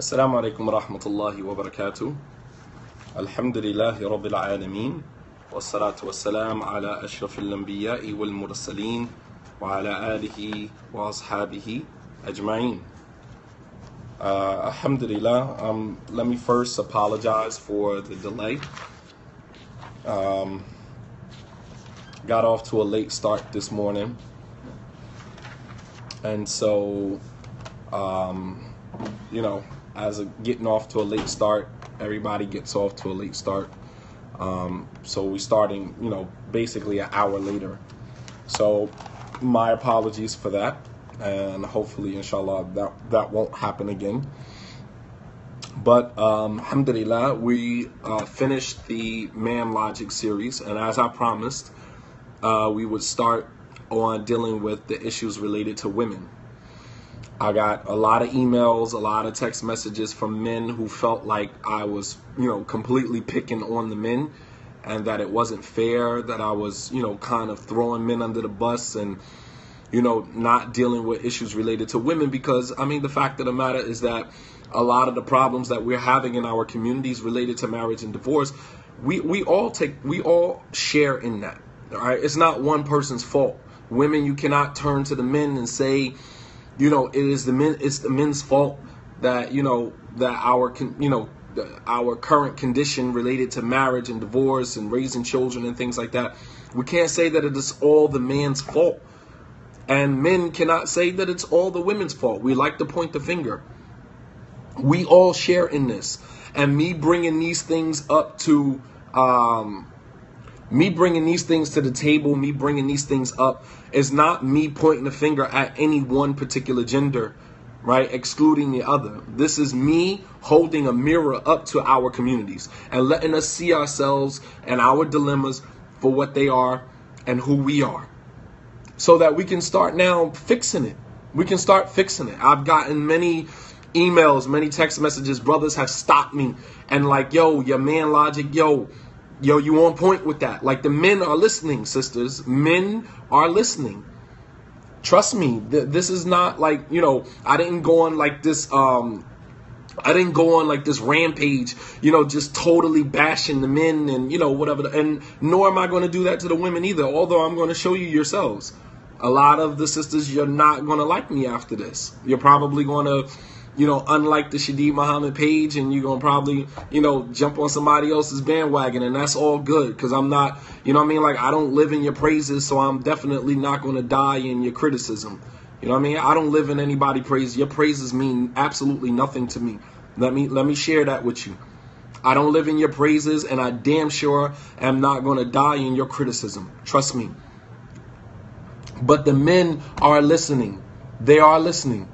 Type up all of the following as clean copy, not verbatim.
السلام عليكم ورحمة الله وبركاته. الحمد لله رب العالمين والصلاة والسلام على أشرف الأنبياء والمرسلين وعلى آله وأصحابه أجمعين. Alhamdulillah. Let me first apologize for the delay. Got off to a late start this morning, and so as getting off to a late start, everybody gets off to a late start. So we're starting, basically an hour later. So my apologies for that, and hopefully, inshallah, that won't happen again. But alhamdulillah, we finished the Man Logic series, and as I promised, we would start on dealing with the issues related to women. I got a lot of emails, a lot of text messages from men who felt like I was, completely picking on the men, and that it wasn't fair, that I was, kind of throwing men under the bus and, not dealing with issues related to women. Because, the fact of the matter is that a lot of the problems that we're having in our communities related to marriage and divorce, we all share in that. All right, it's not one person's fault. Women, you cannot turn to the men and say, it's the men's fault that, that our current condition related to marriage and divorce and raising children and things like that. We can't say that it is all the man's fault. And men cannot say that it's all the women's fault. We like to point the finger. We all share in this. And me bringing these things up to, me bringing these things to the table, me bringing these things up is not me pointing the finger at any one particular gender, right, excluding the other. This is me holding a mirror up to our communities and letting us see ourselves and our dilemmas for what they are and who we are, so that we can start now fixing it. We can start fixing it. I've gotten many emails, many text messages. Brothers have stopped me and like, yo, your Man Logic, yo, you on point with that. Like, the men are listening, sisters. Men are listening. Trust me. This is not like, I didn't go on like this, rampage, just totally bashing the men and, whatever. And nor am I going to do that to the women either. Although I'm going to show you yourselves. A lot of the sisters, you're not going to like me after this. You're probably going to, unlike the Shadeed Muhammad page, and you're going to probably, jump on somebody else's bandwagon, and that's all good, because I'm not, like, I don't live in your praises, so I'm definitely not going to die in your criticism. I don't live in anybody's praise. Your praises mean absolutely nothing to me. Let me share that with you. I don't live in your praises, and I damn sure am not going to die in your criticism. Trust me. But the men are listening. They are listening.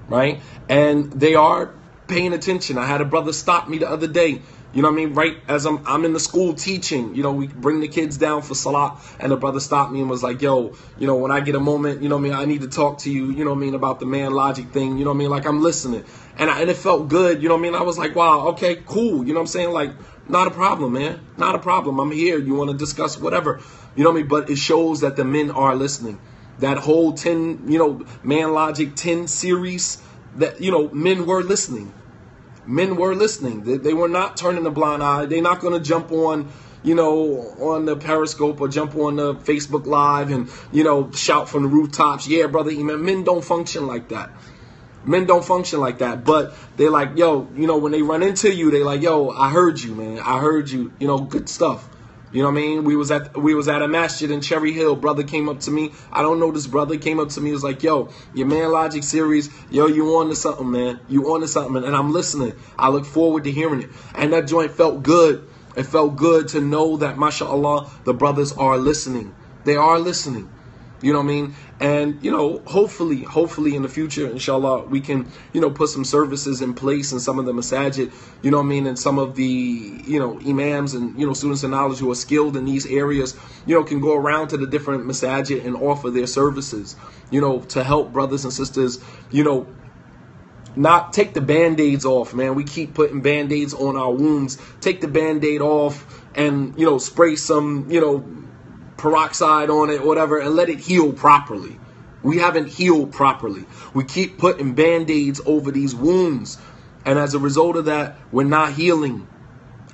Right? And they are paying attention. I had a brother stop me the other day, right as I'm in the school teaching, we bring the kids down for salah, and the brother stopped me and was like, yo, when I get a moment, I need to talk to you, about the Man Logic thing, like, I'm listening. And it felt good, I was like, wow, okay, cool, like, not a problem, man, not a problem. I'm here. You want to discuss whatever, but it shows that the men are listening. That whole 10, Man Logic 10 series, that, men were listening. Men were listening. They were not turning a blind eye. They're not going to jump on, on the Periscope or jump on the Facebook Live and, shout from the rooftops, yeah, brother Imam. Men don't function like that. Men don't function like that. But they're like, yo, when they run into you, they're like, yo, I heard you, man. I heard you, good stuff. We was at a masjid in Cherry Hill. Brother came up to me. I don't know this brother. Came up to me. Was like, yo, your Man Logic series, yo, you on to something, man. You on to something. And I'm listening. I look forward to hearing it. And that joint felt good. It felt good to know that, mashallah, the brothers are listening. They are listening. And, hopefully in the future, inshallah, we can, put some services in place in some of the masajid, and some of the, imams and, students of knowledge who are skilled in these areas, can go around to the different masajid and offer their services, to help brothers and sisters, not take the Band-Aids off, man. We keep putting Band-Aids on our wounds. Take the Band-Aid off and, spray some, peroxide on it, whatever, and let it heal properly. We haven't healed properly. We keep putting Band-Aids over these wounds. And as a result of that, we're not healing.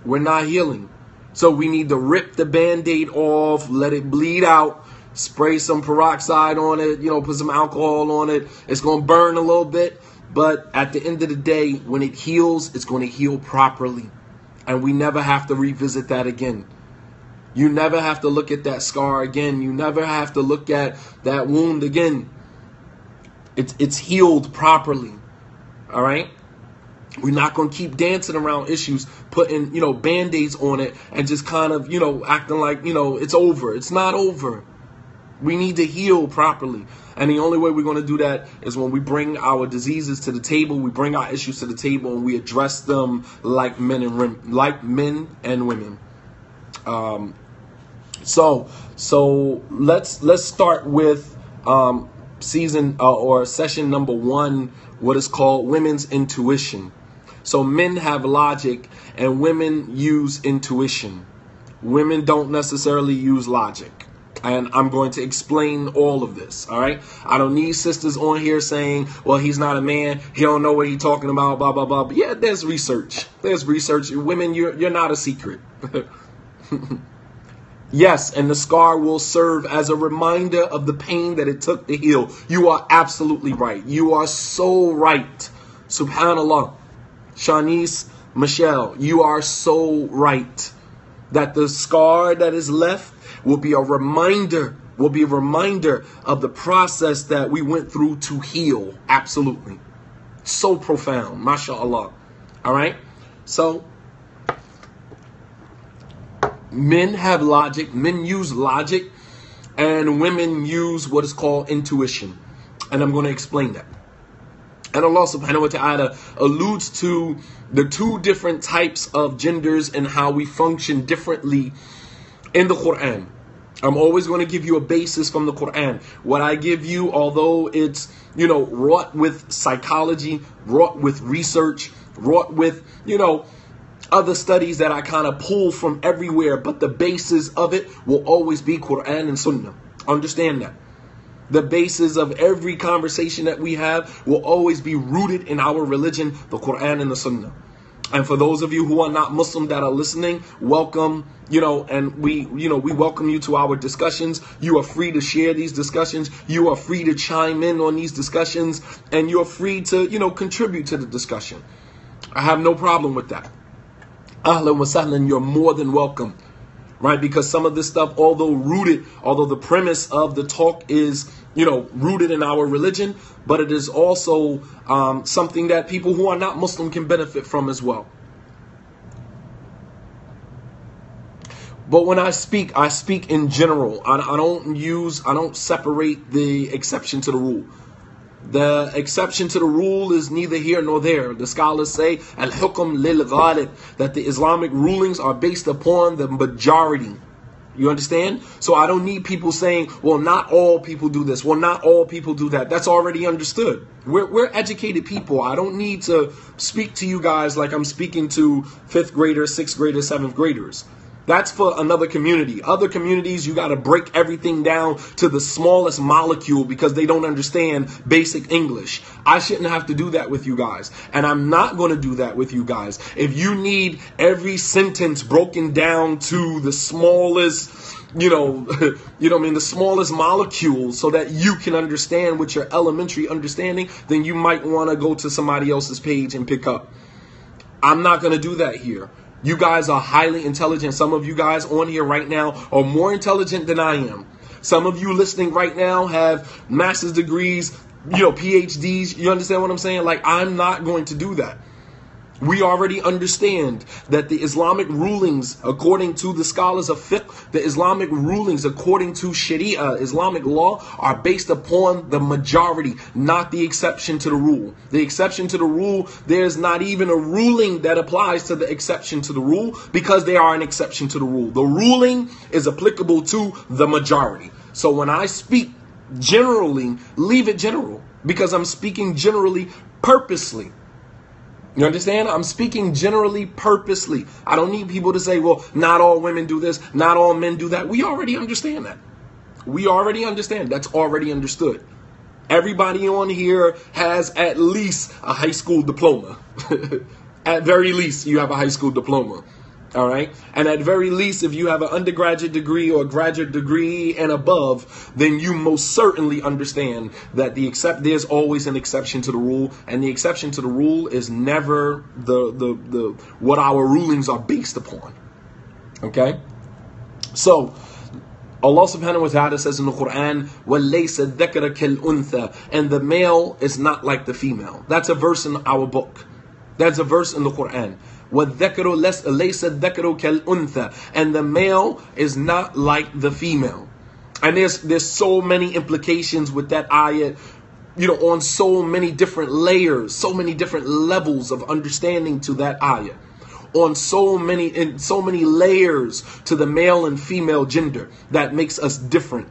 We're not healing. So we need to rip the Band-Aid off, let it bleed out, spray some peroxide on it, put some alcohol on it. It's going to burn a little bit. But at the end of the day, when it heals, it's going to heal properly. And we never have to revisit that again. You never have to look at that scar again. You never have to look at that wound again. It's healed properly. All right? We're not going to keep dancing around issues, putting, Band-Aids on it and just kind of, acting like, it's over. It's not over. We need to heal properly. And the only way we're going to do that is when we bring our diseases to the table, we bring our issues to the table, and we address them like men and women. So let's start with session number 1, what is called women's intuition. So men have logic and women use intuition. Women don't necessarily use logic. And I'm going to explain all of this, all right? I don't need sisters on here saying, well, he's not a man, he don't know what he's talking about, blah, blah, blah. But yeah, there's research. There's research. Women, you're not a secret. Yes, and the scar will serve as a reminder of the pain that it took to heal. You are absolutely right. You are so right. Subhanallah. Shanice, Michelle, you are so right. That the scar that is left will be a reminder of the process that we went through to heal. Absolutely. So profound. MashaAllah. All right. So men have logic. Men use logic. And women use what is called intuition. And I'm going to explain that. And Allah subhanahu wa ta'ala alludes to the 2 different types of genders and how we function differently in the Quran. I'm always going to give you a basis from the Quran. What I give you, although it's, wrought with psychology, wrought with research, wrought with, other studies that I kind of pull from everywhere, but the basis of it will always be Quran and Sunnah. Understand that. The basis of every conversation that we have will always be rooted in our religion, the Quran and the Sunnah. And for those of you who are not Muslim that are listening, welcome, and we welcome you to our discussions. You are free to share these discussions. You are free to chime in on these discussions, and you're free to, contribute to the discussion. I have no problem with that. Ahlan wa sahlan, you're more than welcome. Right? Because some of this stuff, although the premise of the talk is, rooted in our religion, but it is also something that people who are not Muslim can benefit from as well. But when I speak in general. I don't separate the exception to the rule. The exception to the rule is neither here nor there. The scholars say, al-hukm lil-ghalib, that the Islamic rulings are based upon the majority. You understand? So I don't need people saying, well, not all people do this. Well, not all people do that. That's already understood. We're educated people. I don't need to speak to you guys like I'm speaking to 5th graders, 6th graders, 7th graders. That's for another community. Other communities, you got to break everything down to the smallest molecule because they don't understand basic English. I shouldn't have to do that with you guys. And I'm not going to do that with you guys. If you need every sentence broken down to the smallest, the smallest molecule so that you can understand with your elementary understanding, then you might want to go to somebody else's page and pick up. I'm not going to do that here. You guys are highly intelligent. Some of you guys on here right now are more intelligent than I am. Some of you listening right now have master's degrees, PhDs. You understand what I'm saying? Like, I'm not going to do that. We already understand that the Islamic rulings, according to the scholars of fiqh, the Islamic rulings, according to Sharia, Islamic law, are based upon the majority, not the exception to the rule. The exception to the rule, there's not even a ruling that applies to the exception to the rule because they are an exception to the rule. The ruling is applicable to the majority. So when I speak generally, leave it general because I'm speaking generally purposely. You understand? I'm speaking generally purposely. I don't need people to say, well, not all women do this, not all men do that. We already understand that. We already understand. That's already understood. Everybody on here has at least a high school diploma. At very least, you have a high school diploma. All right. And at very least, if you have an undergraduate degree or a graduate degree and above, then you most certainly understand that there's always an exception to the rule. And the exception to the rule is never the what our rulings are based upon. Okay. So Allah subhanahu wa ta'ala says in the Quran, وَلَيْسَ الذَّكَرَ كَالْأُنْثَى, and the male is not like the female. That's a verse in our book. That's a verse in the Quran. وَالذَّكَرُ لَيْسَ الذَّكَرُ كَالْأُنْثَى, and the male is not like the female. And there's so many implications with that ayat, on so many different layers, so many different levels of understanding to that ayat. On so many layers to the male and female gender that makes us different.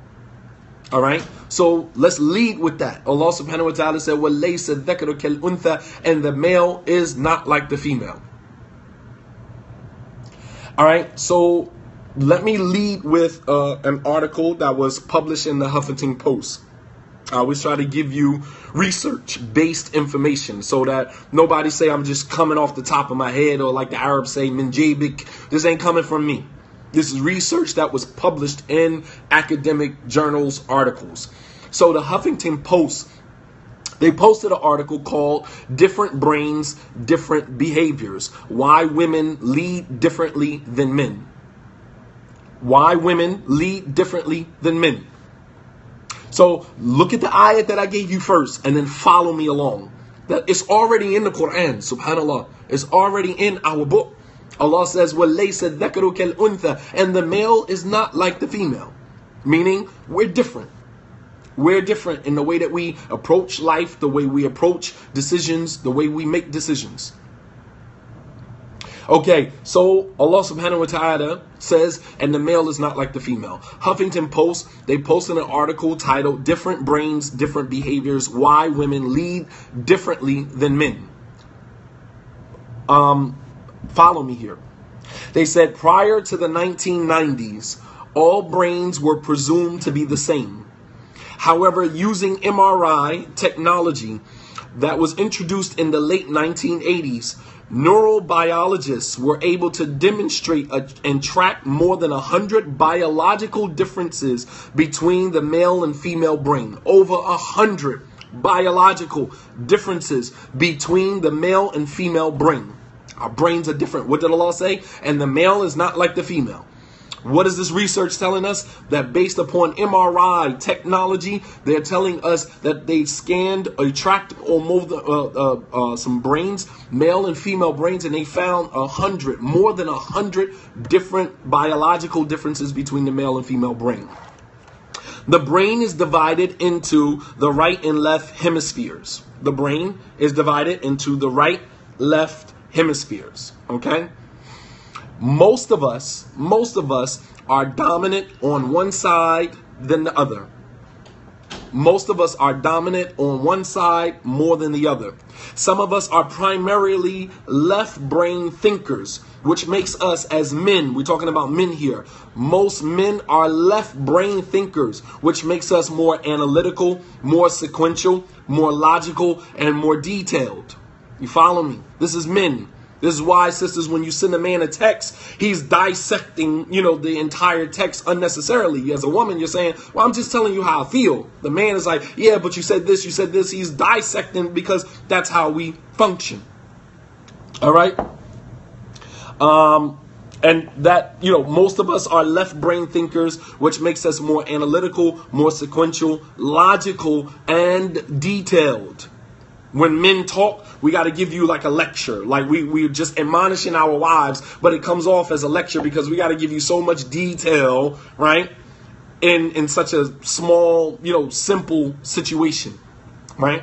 All right, so let's lead with that. Allah subhanahu wa ta'ala said, وَلَيْسَ الذَّكَرُ كَالْأُنْثَى, and the male is not like the female. All right, so let me lead with an article that was published in the Huffington Post. I always try to give you research-based information so that nobody say I'm just coming off the top of my head, or like the Arabs say, min jabik. This ain't coming from me. This is research that was published in academic journals, articles. So the Huffington Post, they posted an article called Different Brains, Different Behaviors. Why Women Lead Differently Than Men. Why women lead differently than men. So look at the ayat that I gave you first and then follow me along. That it's already in the Quran, subhanAllah. It's already in our book. Allah says, وَلَيْسَ الذَّكَرُ كَالْأُنْثَى, and the male is not like the female. Meaning, we're different. We're different in the way that we approach life, the way we approach decisions, the way we make decisions. Okay, so Allah subhanahu wa ta'ala says, and the male is not like the female. Huffington Post, they posted an article titled Different Brains, Different Behaviors, Why Women Lead Differently Than Men. Follow me here. They said prior to the 1990s, all brains were presumed to be the same. However, using MRI technology that was introduced in the late 1980s, neurobiologists were able to demonstrate and track more than 100 biological differences between the male and female brain. Over 100 biological differences between the male and female brain. Our brains are different. What did Allah say? And the male is not like the female. What is this research telling us? That based upon MRI technology, they're telling us that they scanned or tracked or moved some brains, male and female brains, and they found more than 100 different biological differences between the male and female brain. The brain is divided into the right and left hemispheres. The brain is divided into the right, left hemispheres. Okay? Most of us are dominant on one side than the other. Most of us are dominant on one side more than the other. Some of us are primarily left brain thinkers, which makes us as men, we're talking about men here. Most men are left brain thinkers, which makes us more analytical, more sequential, more logical, and more detailed. You follow me? This is men. This is why, sisters, when you send a man a text, he's dissecting, the entire text unnecessarily. As a woman, you're saying, well, I'm just telling you how I feel. The man is like, yeah, but you said this, you said this. He's dissecting because that's how we function. All right? And that, most of us are left brain thinkers, which makes us more analytical, more sequential, logical, and detailed. When men talk, we got to give you like a lecture. Like we're just admonishing our wives, but it comes off as a lecture because we got to give you so much detail, right? In such a small, simple situation, right?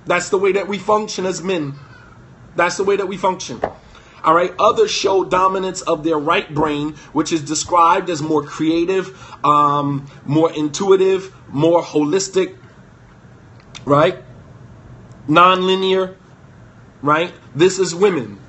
That's the way that we function as men. That's the way that we function. All right. Others show dominance of their right brain, which is described as more creative, more intuitive, more holistic, right? Non-linear, right? This is women.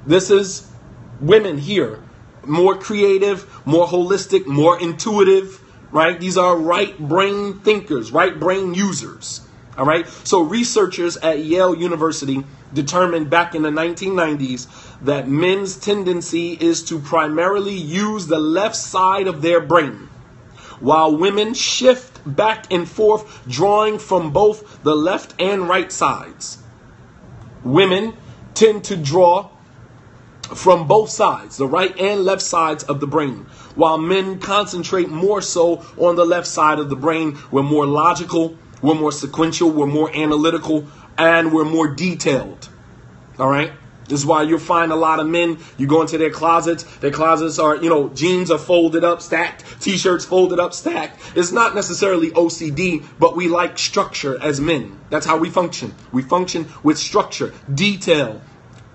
This is women here. More creative, more holistic, more intuitive, right? These are right brain thinkers, right brain users. All right. So researchers at Yale University determined back in the 1990s that men's tendency is to primarily use the left side of their brain, while women shift back and forth, drawing from both the left and right sides. Women tend to draw from both sides, the right and left sides of the brain, while men concentrate more so on the left side of the brain. We're more logical, we're more sequential, we're more analytical, and we're more detailed. All right? This is why you'll find a lot of men, you go into their closets are, jeans are folded up, stacked, t-shirts folded up, stacked. It's not necessarily OCD, but we like structure as men. That's how we function. We function with structure, detail,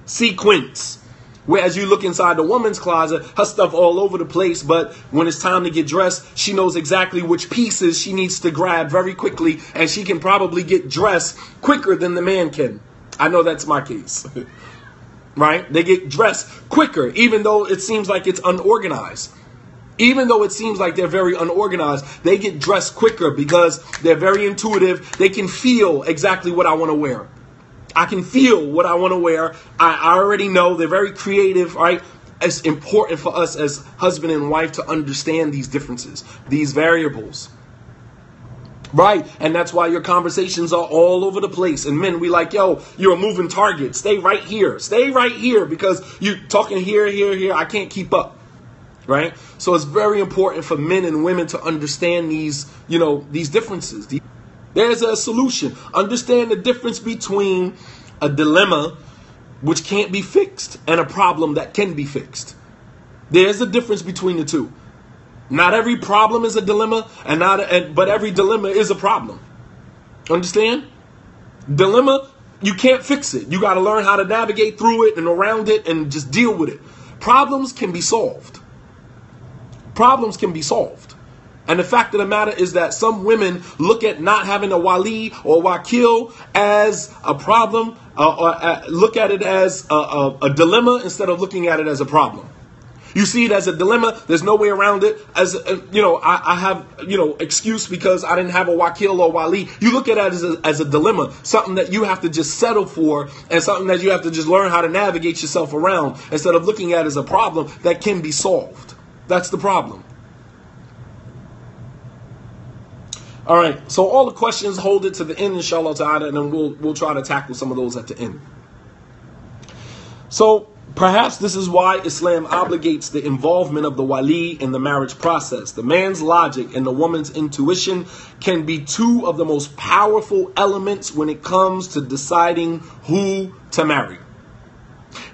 sequence. Whereas you look inside the woman's closet, her stuff all over the place, but when it's time to get dressed, she knows exactly which pieces she needs to grab very quickly, and she can probably get dressed quicker than the man can. I know that's my case. Right? They get dressed quicker, even though it seems like it's unorganized. Even though it seems like they're very unorganized, they get dressed quicker because they're very intuitive. They can feel exactly what I want to wear. I can feel what I want to wear. I already know. They're very creative, right? It's important for us as husband and wife to understand these differences, these variables. Right. And that's why your conversations are all over the place. And men, we like, yo, you're a moving target. Stay right here. Stay right here because you're talking here, here, here. I can't keep up. Right. So it's very important for men and women to understand these, these differences. There's a solution. Understand the difference between a dilemma which can't be fixed and a problem that can be fixed. There's a difference between the two. Not every problem is a dilemma, but every dilemma is a problem. Understand? Dilemma, you can't fix it. You got to learn how to navigate through it and around it and just deal with it. Problems can be solved. Problems can be solved. And the fact of the matter is that some women look at not having a wali or wakil as a problem, or look at it as a dilemma instead of looking at it as a problem. You see it as a dilemma. There's no way around it. As I have excuse because I didn't have a wakil or wali. You look at it as a dilemma, something that you have to just settle for, and something that you have to just learn how to navigate yourself around, instead of looking at it as a problem that can be solved. That's the problem. All right. So all the questions, hold it to the end, inshallah ta'ala, and then we'll try to tackle some of those at the end. So perhaps this is why Islam obligates the involvement of the wali in the marriage process. The man's logic and the woman's intuition can be two of the most powerful elements when it comes to deciding who to marry.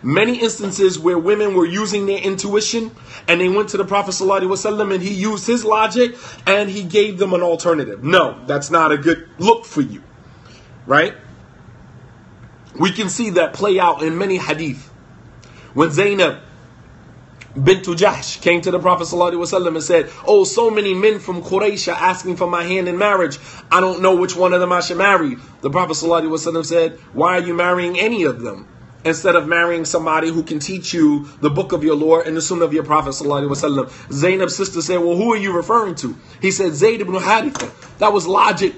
Many instances where women were using their intuition and they went to the Prophet ﷺ and he used his logic and he gave them an alternative. No, that's not a good look for you. Right? We can see that play out in many hadith. When Zainab bint Jahsh came to the Prophet ﷺ and said, oh, so many men from Quraysh are asking for my hand in marriage. I don't know which one of them I should marry. The Prophet ﷺ said, why are you marrying any of them, instead of marrying somebody who can teach you the book of your Lord and the sunnah of your Prophet ﷺ? Zainab's sister said, well, who are you referring to? He said, Zayd ibn Haritha. That was logic.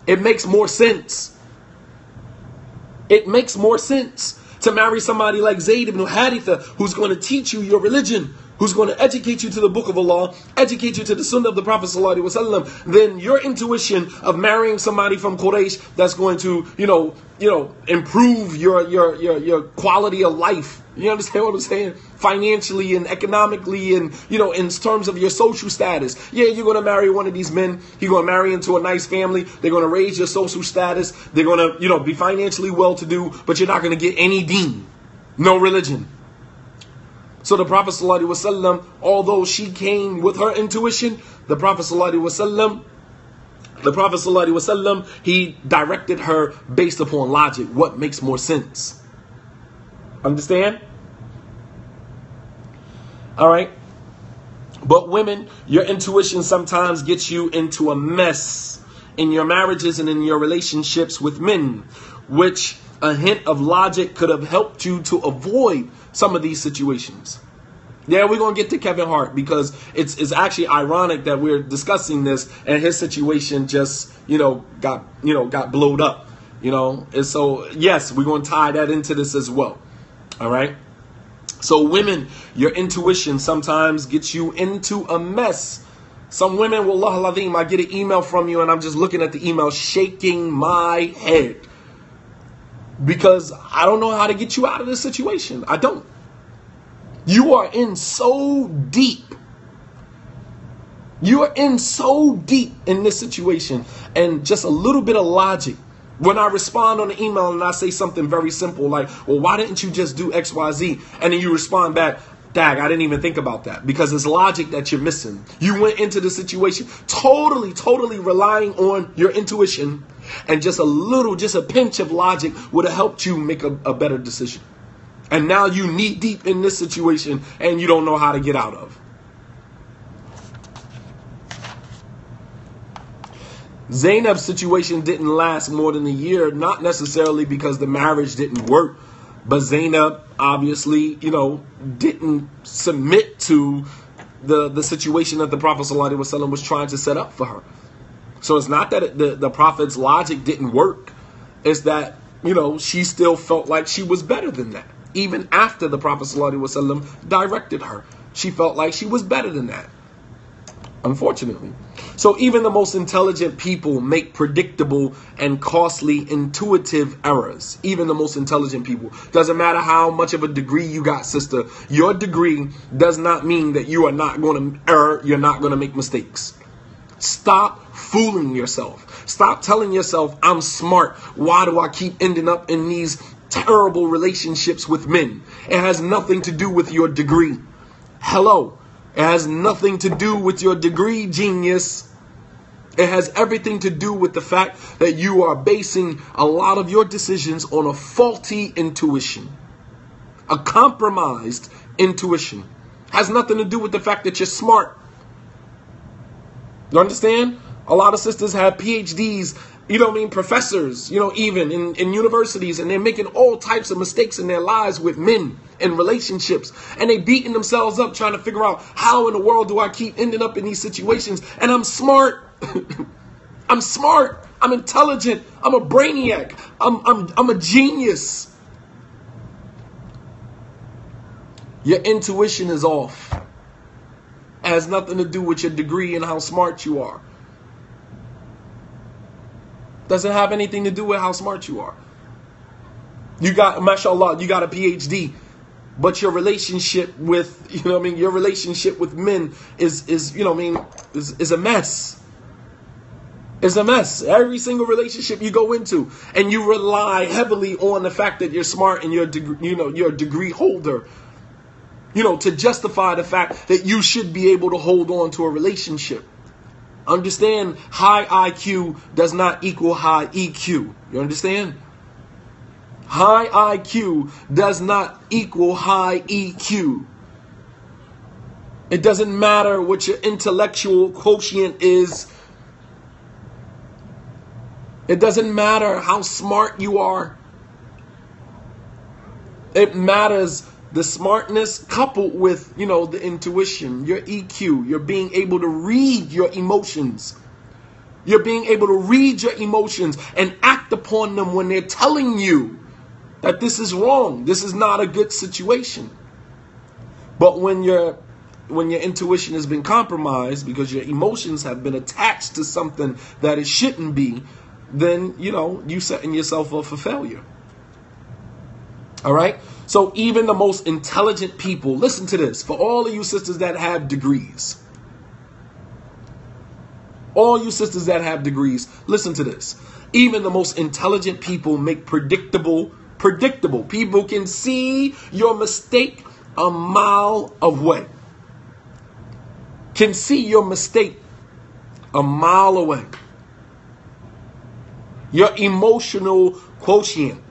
It makes more sense. It makes more sense to marry somebody like Zayd ibn Haritha, who's going to teach you your religion, who's going to educate you to the book of Allah, educate you to the sunnah of the Prophet ﷺ, then your intuition of marrying somebody from Quraysh that's going to, improve your quality of life. You understand what I'm saying? Financially and economically and, in terms of your social status. Yeah, you're going to marry one of these men. You're going to marry into a nice family. They're going to raise your social status. They're going to, be financially well-to-do, but you're not going to get any deen. No religion. So the Prophet ﷺ, although she came with her intuition, the Prophet ﷺ, he directed her based upon logic. What makes more sense? Understand? All right. But women, your intuition sometimes gets you into a mess in your marriages and in your relationships with men, which a hint of logic could have helped you to avoid some of these situations. Yeah, we're going to get to Kevin Hart because it's actually ironic that we're discussing this and his situation just, got blowed up, And so, yes, we're going to tie that into this as well. All right. So women, your intuition sometimes gets you into a mess. Some women, wallah al-azim, I get an email from you and I'm just looking at the email shaking my head because I don't know how to get you out of this situation. I don't. You are in so deep. You are in so deep in this situation. And just a little bit of logic. When I respond on the email and I say something very simple like, well, why didn't you just do X, Y, Z? And then you respond back, dag, I didn't even think about that. Because it's logic that you're missing. You went into the situation totally relying on your intuition. And just a pinch of logic would have helped you make a better decision. And now you knee deep in this situation and you don't know how to get out of. Zainab's situation didn't last more than a year, not necessarily because the marriage didn't work, but Zainab obviously, didn't submit to the situation that the Prophet ﷺ was trying to set up for her. So it's not that the Prophet's logic didn't work. It's that, she still felt like she was better than that. Even after the Prophet ﷺ directed her, she felt like she was better than that. Unfortunately. So even the most intelligent people make predictable and costly intuitive errors. Even the most intelligent people. Doesn't matter how much of a degree you got, sister. Your degree does not mean that you are not going to err. You're not going to make mistakes. Stop fooling yourself. Stop telling yourself, I'm smart. Why do I keep ending up in these terrible relationships with men? It has nothing to do with your degree. Hello. It has nothing to do with your degree, genius. It has everything to do with the fact that you are basing a lot of your decisions on a faulty intuition. A compromised intuition. Has nothing to do with the fact that you're smart. You understand? A lot of sisters have PhDs, professors, even in universities, and they're making all types of mistakes in their lives with men in relationships. And they beating themselves up trying to figure out how in the world do I keep ending up in these situations? And I'm smart. I'm smart. I'm intelligent. I'm a brainiac. I'm a genius. Your intuition is off. It has nothing to do with your degree and how smart you are. Doesn't have anything to do with how smart you are. You got, mashallah, you got a PhD, but your relationship with, your relationship with men is a mess. It's a mess. Every single relationship you go into, and you rely heavily on the fact that you're smart and you're a degree holder, to justify the fact that you should be able to hold on to a relationship. Understand, high IQ does not equal high EQ. You understand? High IQ does not equal high EQ. It doesn't matter what your intellectual quotient is. It doesn't matter how smart you are. It matters the smartness coupled with, the intuition, your EQ. You're being able to read your emotions. You're being able to read your emotions and act upon them when they're telling you that this is wrong. This is not a good situation. But when your intuition has been compromised because your emotions have been attached to something that it shouldn't be, then, you setting yourself up for failure. All right? So even the most intelligent people, listen to this, for all of you sisters that have degrees. All you sisters that have degrees, listen to this. Even the most intelligent people make predictable. People can see your mistake a mile away. Can see your mistake a mile away. Your emotional quotient.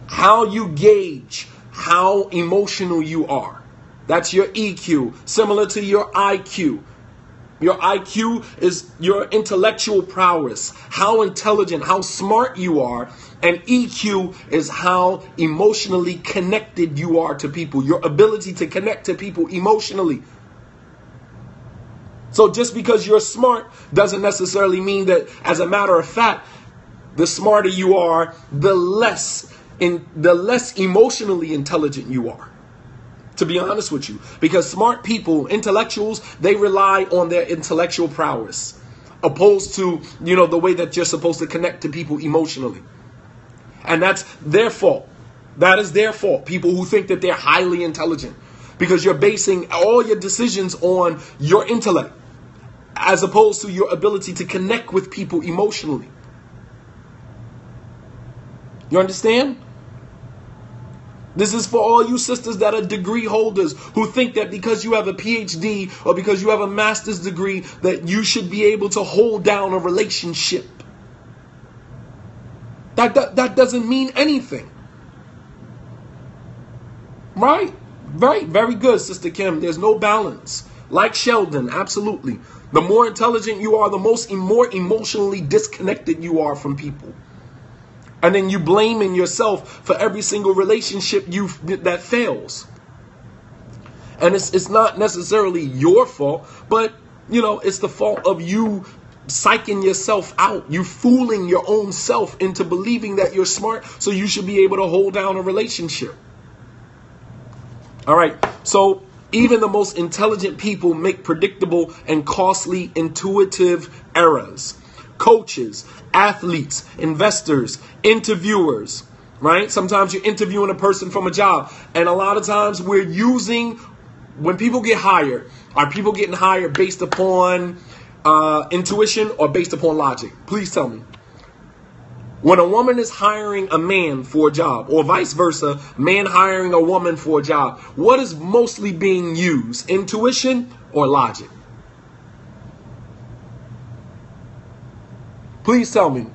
How you gauge how emotional you are. That's your EQ. Similar to your IQ. Your IQ is your intellectual prowess, how intelligent, how smart you are. And EQ is how emotionally connected you are to people, your ability to connect to people emotionally. So just because you're smart doesn't necessarily mean that, as a matter of fact, the smarter you are, the less emotionally intelligent you are. To be honest with you, because smart people, intellectuals, they rely on their intellectual prowess, opposed to, the way that you're supposed to connect to people emotionally. And that's their fault. That is their fault. People who think that they're highly intelligent, because you're basing all your decisions on your intellect, as opposed to your ability to connect with people emotionally. You understand? This is for all you sisters that are degree holders who think that because you have a PhD or because you have a master's degree that you should be able to hold down a relationship. That doesn't mean anything. Right? Right. Very good, Sister Kim. There's no balance. Like Sheldon, absolutely. The more intelligent you are, the more emotionally disconnected you are from people. And then you blaming yourself for every single relationship that fails. And it's not necessarily your fault, but, it's the fault of you psyching yourself out. You fooling your own self into believing that you're smart, so you should be able to hold down a relationship. All right. So even the most intelligent people make predictable and costly intuitive errors. Coaches, athletes, investors, interviewers, right? Sometimes you're interviewing a person from a job. And a lot of times when people get hired, are people getting hired based upon intuition or based upon logic? Please tell me. When a woman is hiring a man for a job, or vice versa, man hiring a woman for a job, what is mostly being used? Intuition or logic? Please tell me.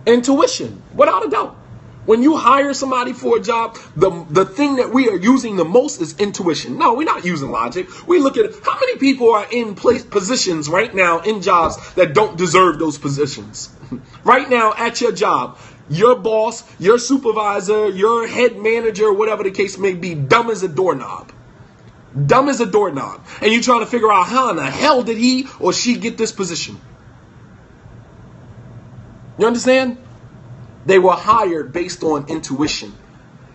Intuition, without a doubt. When you hire somebody for a job, the thing that we are using the most is intuition. No, we're not using logic. We look at how many people are in positions right now in jobs that don't deserve those positions. Right now at your job, your boss, your supervisor, your head manager, whatever the case may be, dumb as a doorknob. Dumb as a doorknob. And you're trying to figure out how in the hell did he or she get this position. You understand? They were hired based on intuition.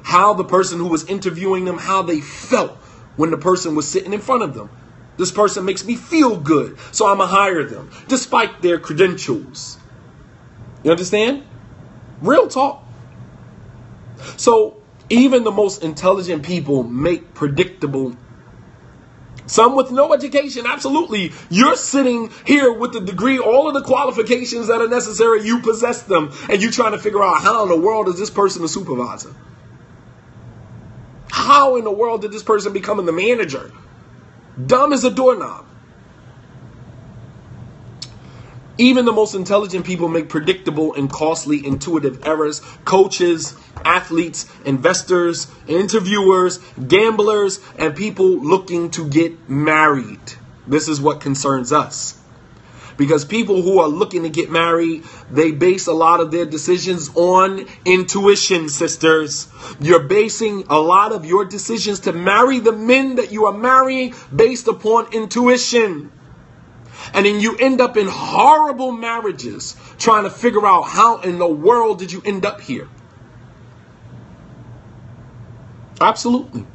How the person who was interviewing them, how they felt when the person was sitting in front of them. This person makes me feel good, so I'm going to hire them, despite their credentials. You understand? Real talk. So even the most intelligent people make predictable. Some with no education, absolutely. You're sitting here with the degree, all of the qualifications that are necessary, you possess them, and you're trying to figure out how in the world is this person a supervisor? How in the world did this person become the manager? Dumb as a doorknob. Even the most intelligent people make predictable and costly intuitive errors. Coaches, athletes, investors, interviewers, gamblers, and people looking to get married. This is what concerns us. Because people who are looking to get married, they base a lot of their decisions on intuition, sisters. You're basing a lot of your decisions to marry the men that you are marrying based upon intuition. And then you end up in horrible marriages trying to figure out how in the world did you end up here. Absolutely.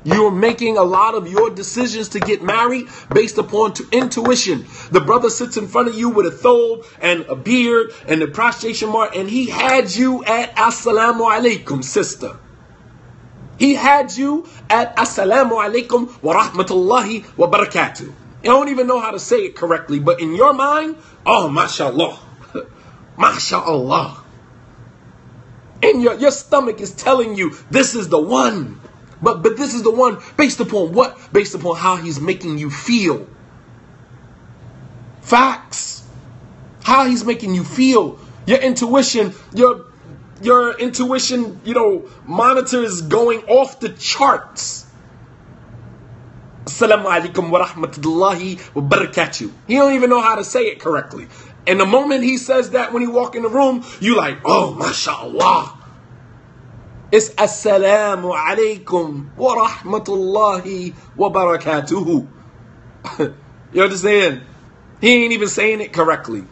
You're making a lot of your decisions to get married based upon intuition. The brother sits in front of you with a thobe and a beard and a prostration mark, and he had you at Assalamu alaikum, sister. He had you at Assalamu alaikum wa rahmatullahi wa barakatuh. You don't even know how to say it correctly, but in your mind, oh, mashallah. Mashallah. And your stomach is telling you this is the one. But this is the one based upon what? Based upon how he's making you feel. Facts. How he's making you feel. Your intuition, your your intuition, monitors going off the charts. Assalamu alaikum wa rahmatullahi wa barakatuh. He don't even know how to say it correctly. And the moment he says that when he walk in the room, you like, oh, mashallah. It's assalamu alaikum wa rahmatullahi wa barakatuhu. You understand? He ain't even saying it correctly.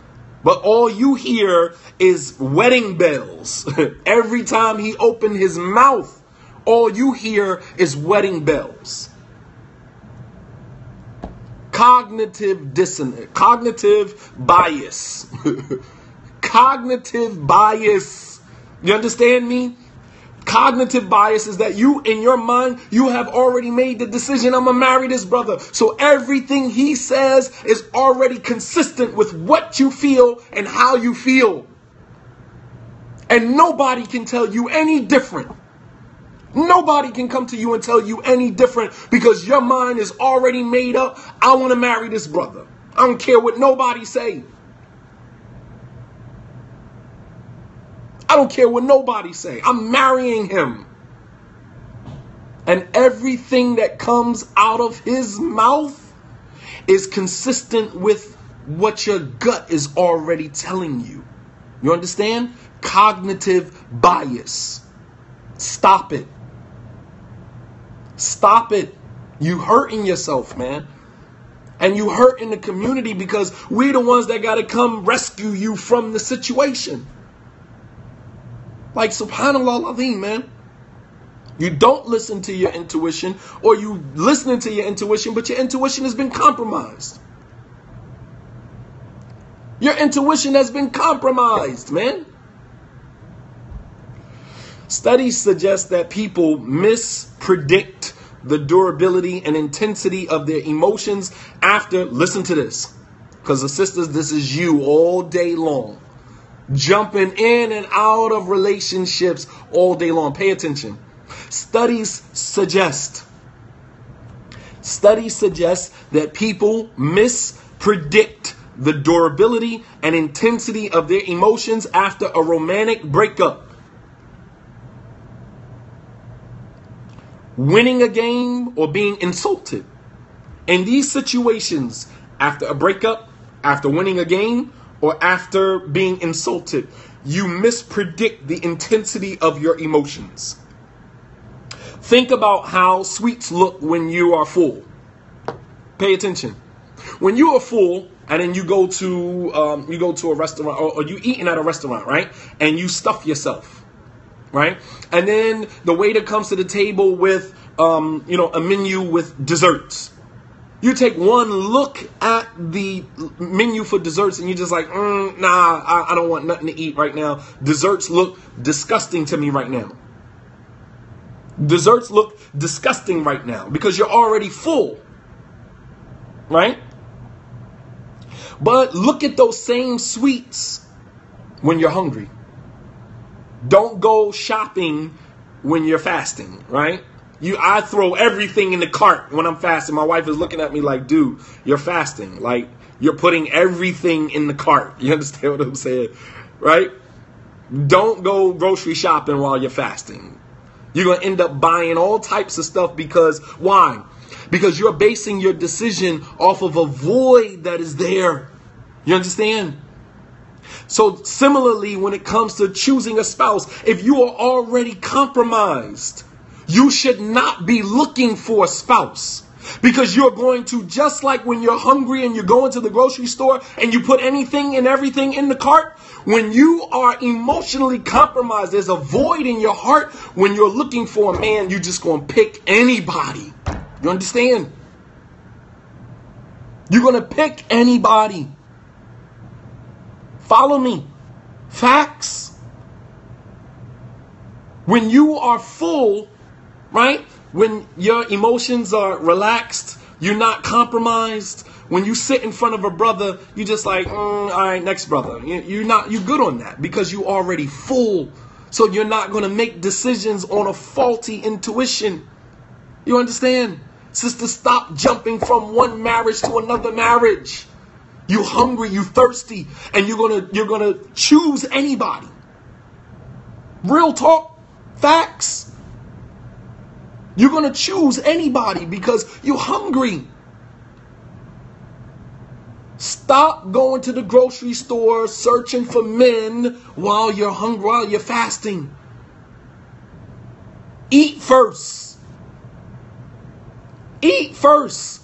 But all you hear is wedding bells. Every time he opened his mouth, all you hear is wedding bells. Cognitive dissonance, cognitive bias. Cognitive bias. You understand me? Cognitive bias is that you, in your mind, you have already made the decision, I'm going to marry this brother. So everything he says is already consistent with what you feel and how you feel. And nobody can tell you any different. Nobody can come to you and tell you any different because your mind is already made up. I want to marry this brother. I don't care what nobody say. I don't care what nobody say. I'm marrying him. And everything that comes out of his mouth is consistent with what your gut is already telling you. You understand? Cognitive bias. Stop it. Stop it. You hurting yourself, man. And you hurting the community because we're the ones that got to come rescue you from the situation. Like, subhanallah al-azim, man. You don't listen to your intuition, or you listening to your intuition, but your intuition has been compromised. Your intuition has been compromised, man. Studies suggest that people mispredict the durability and intensity of their emotions after, listen to this, because the sisters, this is you all day long. Jumping in and out of relationships all day long. Pay attention. Studies suggest that people mispredict the durability and intensity of their emotions after a romantic breakup. Winning a game or being insulted. In these situations, after a breakup, after winning a game, or after being insulted, you mispredict the intensity of your emotions. Think about how sweets look when you are full. Pay attention. When you are full, and then you go to a restaurant, or you eating at a restaurant, right? And you stuff yourself, right? And then the waiter comes to the table with a menu with desserts. You take one look at the menu for desserts and you're just like, I don't want nothing to eat right now. Desserts look disgusting to me right now. Desserts look disgusting right now because you're already full, right? But look at those same sweets when you're hungry. Don't go shopping when you're fasting, right? I throw everything in the cart when I'm fasting. My wife is looking at me like, dude, you're fasting. Like, you're putting everything in the cart. You understand what I'm saying? Right? Don't go grocery shopping while you're fasting. You're going to end up buying all types of stuff because, why? Because you're basing your decision off of a void that is there. You understand? So similarly, when it comes to choosing a spouse, if you are already compromised, you should not be looking for a spouse, because you're going to, just like when you're hungry and you go into the grocery store and you put anything and everything in the cart, when you are emotionally compromised, there's a void in your heart. When you're looking for a man, you're just going to pick anybody. You understand? You're going to pick anybody. Follow me. Facts. When you are full, right? When your emotions are relaxed, you're not compromised. When you sit in front of a brother, you just like, all right, next brother. You're good on that because you already full. So you're not going to make decisions on a faulty intuition. You understand? Sister, stop jumping from one marriage to another marriage. You hungry, you thirsty, and you're gonna choose anybody. Real talk. Facts. You're going to choose anybody because you're hungry. Stop going to the grocery store searching for men while you're hungry, while you're fasting. Eat first. Eat first.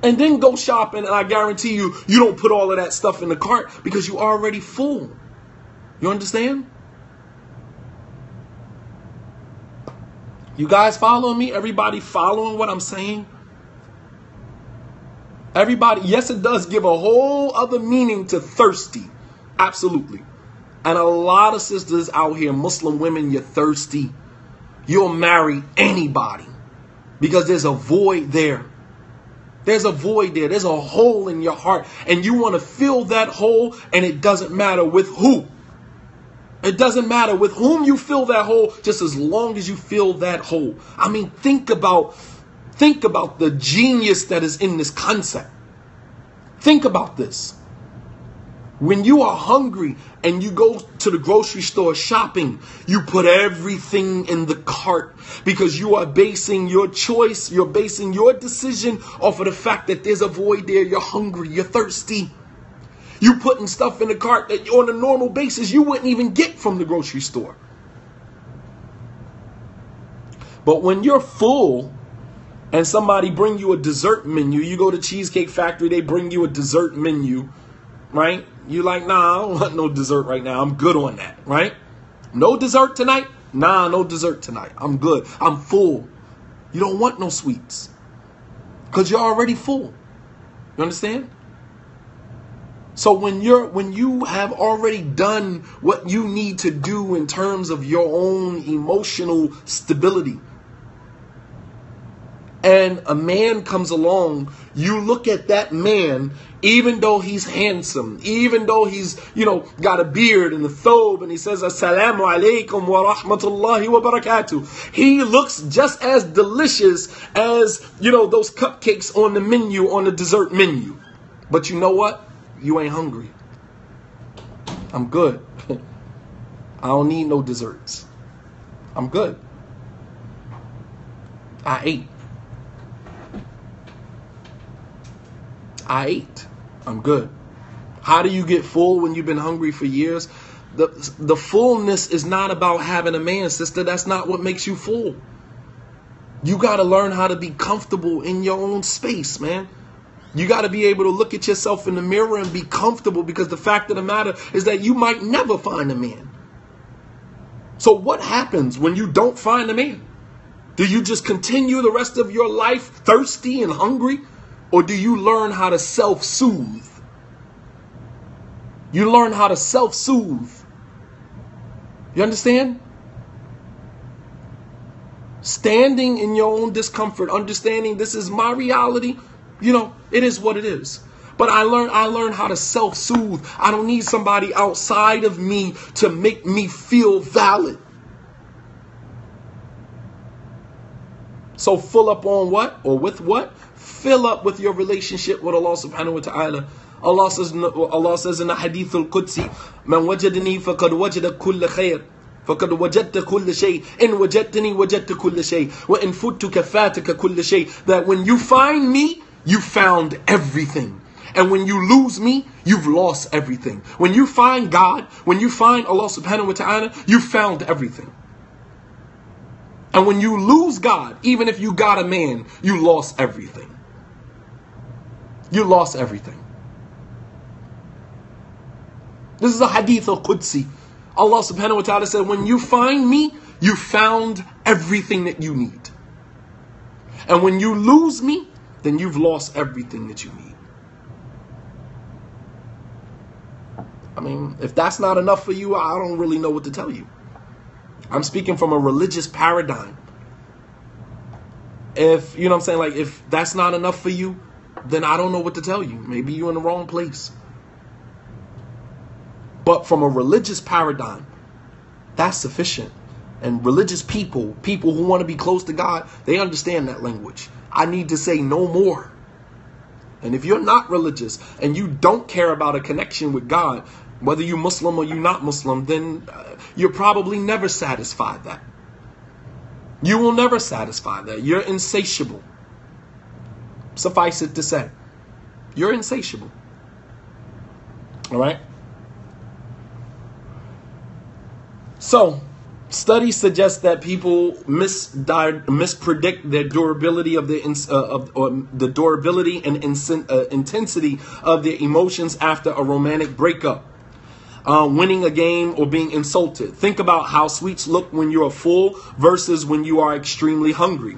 And then go shopping, and I guarantee you, you don't put all of that stuff in the cart because you're already full. You understand? You guys following me? Everybody following what I'm saying? Everybody, yes, it does give a whole other meaning to thirsty. Absolutely. And a lot of sisters out here, Muslim women, you're thirsty. You'll marry anybody because there's a void there. There's a void there. There's a hole in your heart. And you want to fill that hole, and it doesn't matter with who. It doesn't matter with whom you fill that hole, just as long as you fill that hole. I mean, think about the genius that is in this concept. Think about this. When you are hungry and you go to the grocery store shopping, you put everything in the cart because you are basing your choice, you're basing your decision off of the fact that there's a void there. You're hungry, you're thirsty. You putting stuff in the cart that on a normal basis you wouldn't even get from the grocery store. But when you're full and somebody bring you a dessert menu, you go to Cheesecake Factory, they bring you a dessert menu, right? You like, nah, I don't want no dessert right now. I'm good on that, right? No dessert tonight? Nah, no dessert tonight. I'm good. I'm full. You don't want no sweets because you're already full. You understand? So when you have already done what you need to do in terms of your own emotional stability, and a man comes along, you look at that man, even though he's handsome, even though he's, got a beard and a thobe, and he says, Assalamu alaikum wa rahmatullahi wa barakatuh. He looks just as delicious as, those cupcakes on the menu, on the dessert menu. But you know what? You ain't hungry. I'm good. I don't need no desserts. I'm good. I ate. I'm good. How do you get full when you've been hungry for years? The fullness is not about having a man, sister. That's not what makes you full. You got to learn how to be comfortable in your own space, man. You got to be able to look at yourself in the mirror and be comfortable, because the fact of the matter is that you might never find a man. So what happens when you don't find a man? Do you just continue the rest of your life thirsty and hungry? Or do you learn how to self-soothe? You learn how to self-soothe. You understand? Standing in your own discomfort, understanding this is my reality. It is what it is. But I learned how to self-soothe. I don't need somebody outside of me to make me feel valid. So fill up on what? Or with what? Fill up with your relationship with Allah subhanahu wa ta'ala. Allah says in the Hadith al-Qudsi, Man wajadani faqad wajada kulla khair. فقد وجدت كل شيء إن وجدتني وجدت كل شيء وإن فتك فاتك كل شيء. That when you find me, you found everything. And when you lose me, you've lost everything. When you find God, when you find Allah subhanahu wa ta'ala, you found everything. And when you lose God, even if you got a man, you lost everything. You lost everything. This is a Hadith al-Qudsi. Allah subhanahu wa ta'ala said, when you find me, you found everything that you need. And when you lose me, then you've lost everything that you need. I mean, if that's not enough for you, I don't really know what to tell you. I'm speaking from a religious paradigm. If, you know what I'm saying, like if that's not enough for you, then I don't know what to tell you. Maybe you're in the wrong place. But from a religious paradigm, that's sufficient. And religious people who want to be close to God, they understand that language. I need to say no more. And if you're not religious and you don't care about a connection with God, whether you Muslim or you not Muslim, then you're probably never satisfied that. You will never satisfy that. You're insatiable. Suffice it to say, you're insatiable. All right? So, studies suggest that people mispredict their durability of the durability and intensity of their emotions after a romantic breakup, winning a game or being insulted. Think about how sweets look when you are full versus when you are extremely hungry.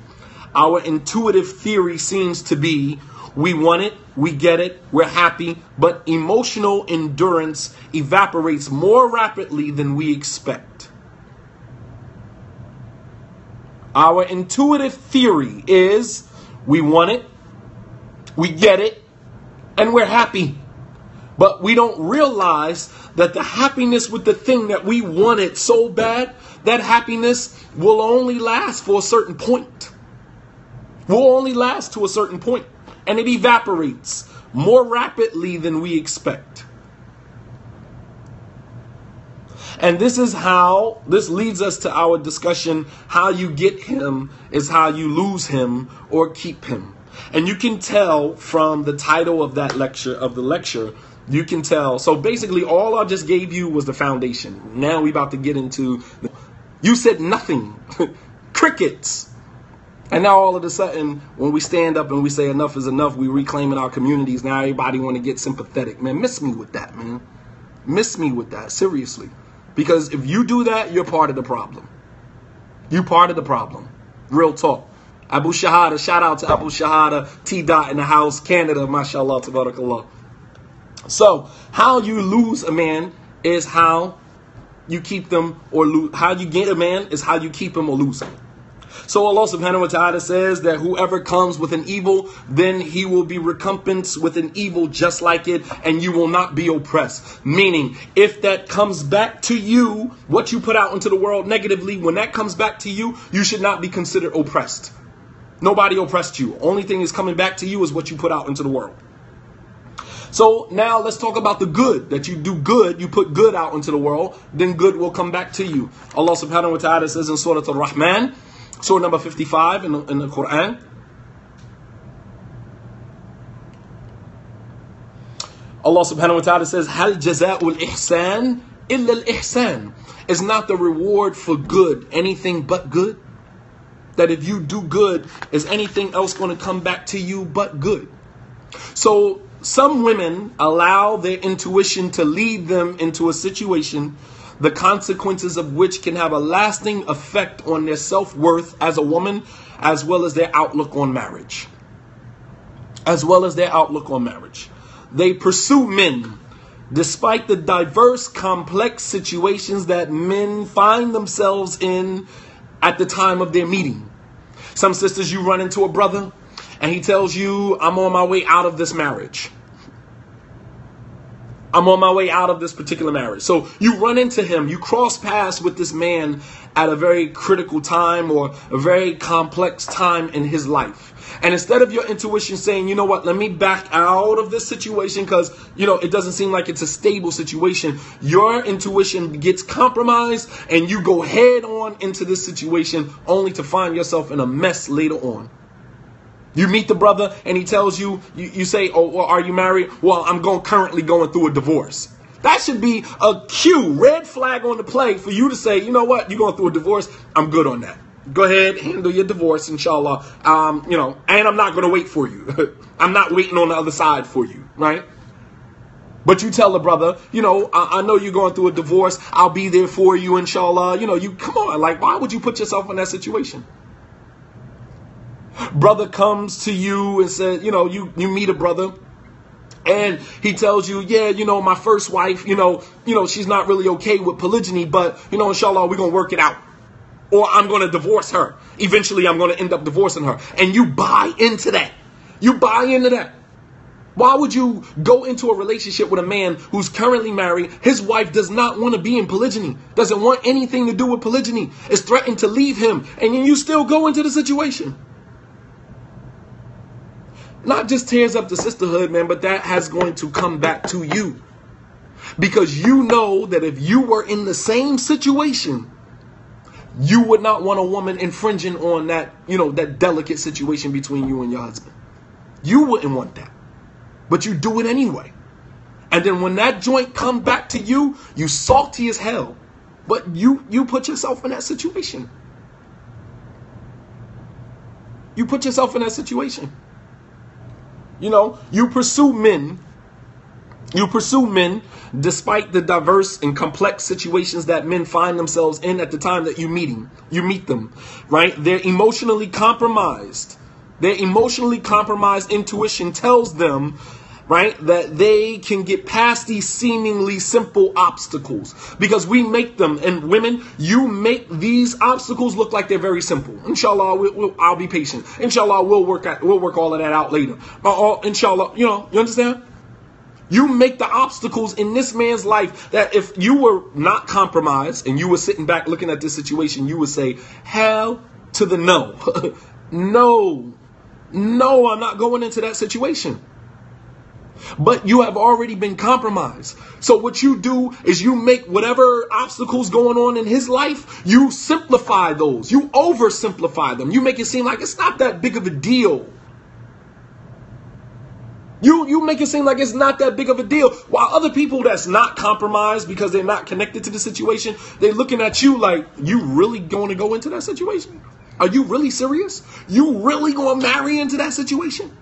Our intuitive theory seems to be we want it, we get it, we're happy, but emotional endurance evaporates more rapidly than we expect. Our intuitive theory is we want it, we get it, and we're happy. But we don't realize that the happiness with the thing that we wanted so bad, that happiness will only last for a certain point. Will only last to a certain point. And it evaporates more rapidly than we expect. And this leads us to our discussion, how you get him is how you lose him or keep him. And you can tell from the title of that lecture, you can tell. So basically all I just gave you was the foundation. Now we about to get into, you said nothing, crickets. And now all of a sudden, when we stand up and we say enough is enough, we reclaiming our communities. Now everybody want to get sympathetic. Man, miss me with that, man. Miss me with that, seriously. Because if you do that, you're part of the problem. You part of the problem. Real talk. Abu Shahada, shout out to Abu Shahada, T. Dot in the house, Canada, mashallah, tabarakallah. So, how you lose a man is how you keep them or lose. How you get a man is how you keep him or lose him. So Allah subhanahu wa ta'ala says that whoever comes with an evil, then he will be recompensed with an evil just like it, and you will not be oppressed. Meaning, if that comes back to you, what you put out into the world negatively, when that comes back to you, you should not be considered oppressed. Nobody oppressed you. Only thing is coming back to you is what you put out into the world. So now let's talk about the good. That you do good, you put good out into the world, then good will come back to you. Allah subhanahu wa ta'ala says in Surah Al-Rahman, Surah number 55 in the Quran. Allah subhanahu wa ta'ala says, Hal jaza'ul ihsan illa al-ihsan. Is not the reward for good anything but good? That if you do good, is anything else going to come back to you but good? So some women allow their intuition to lead them into a situation, the consequences of which can have a lasting effect on their self-worth as a woman, as well as their outlook on marriage. They pursue men despite the diverse, complex situations that men find themselves in at the time of their meeting. Some sisters, you run into a brother and he tells you, I'm on my way out of this marriage. I'm on my way out of this particular marriage. So you run into him, you cross paths with this man at a very critical time or a very complex time in his life. And instead of your intuition saying, you know what, let me back out of this situation because, it doesn't seem like it's a stable situation. Your intuition gets compromised and you go head on into this situation only to find yourself in a mess later on. You meet the brother and he tells you, you say, oh, well, are you married? Well, I'm currently going through a divorce. That should be a cue, red flag on the play for you to say, you know what, you're going through a divorce. I'm good on that. Go ahead, handle your divorce, inshallah. And I'm not going to wait for you. I'm not waiting on the other side for you, right? But you tell the brother, I know you're going through a divorce. I'll be there for you, inshallah. You come on, like, why would you put yourself in that situation? Brother comes to you and says, you meet a brother and he tells you, yeah, my first wife, she's not really okay with polygyny, but, inshallah, we're going to work it out. Or I'm going to divorce her. Eventually, I'm going to end up divorcing her. And you buy into that. Why would you go into a relationship with a man who's currently married? His wife does not want to be in polygyny, doesn't want anything to do with polygyny, is threatened to leave him, and then you still go into the situation. Not just tears up the sisterhood, man, but that has going to come back to you. Because you know that if you were in the same situation, you would not want a woman infringing on that, that delicate situation between you and your husband. You wouldn't want that. But you do it anyway. And then when that joint comes back to you, you salty as hell. But you put yourself in that situation. You put yourself in that situation. You pursue men. You pursue men despite the diverse and complex situations that men find themselves in at the time that you meet them, right? They're emotionally compromised. Their emotionally compromised intuition tells them, right, that they can get past these seemingly simple obstacles, because we make them, and women, you make these obstacles look like they're very simple. Inshallah, I'll be patient. Inshallah, we'll work all of that out later. Inshallah, you understand? You make the obstacles in this man's life that if you were not compromised and you were sitting back looking at this situation, you would say, hell to the no. No, I'm not going into that situation. But you have already been compromised. So what you do is you make whatever obstacles going on in his life, you simplify those. You oversimplify them. You make it seem like it's not that big of a deal. You make it seem like it's not that big of a deal. While other people that's not compromised because they're not connected to the situation, they're looking at you like, you really going to go into that situation? Are you really serious? You really going to marry into that situation?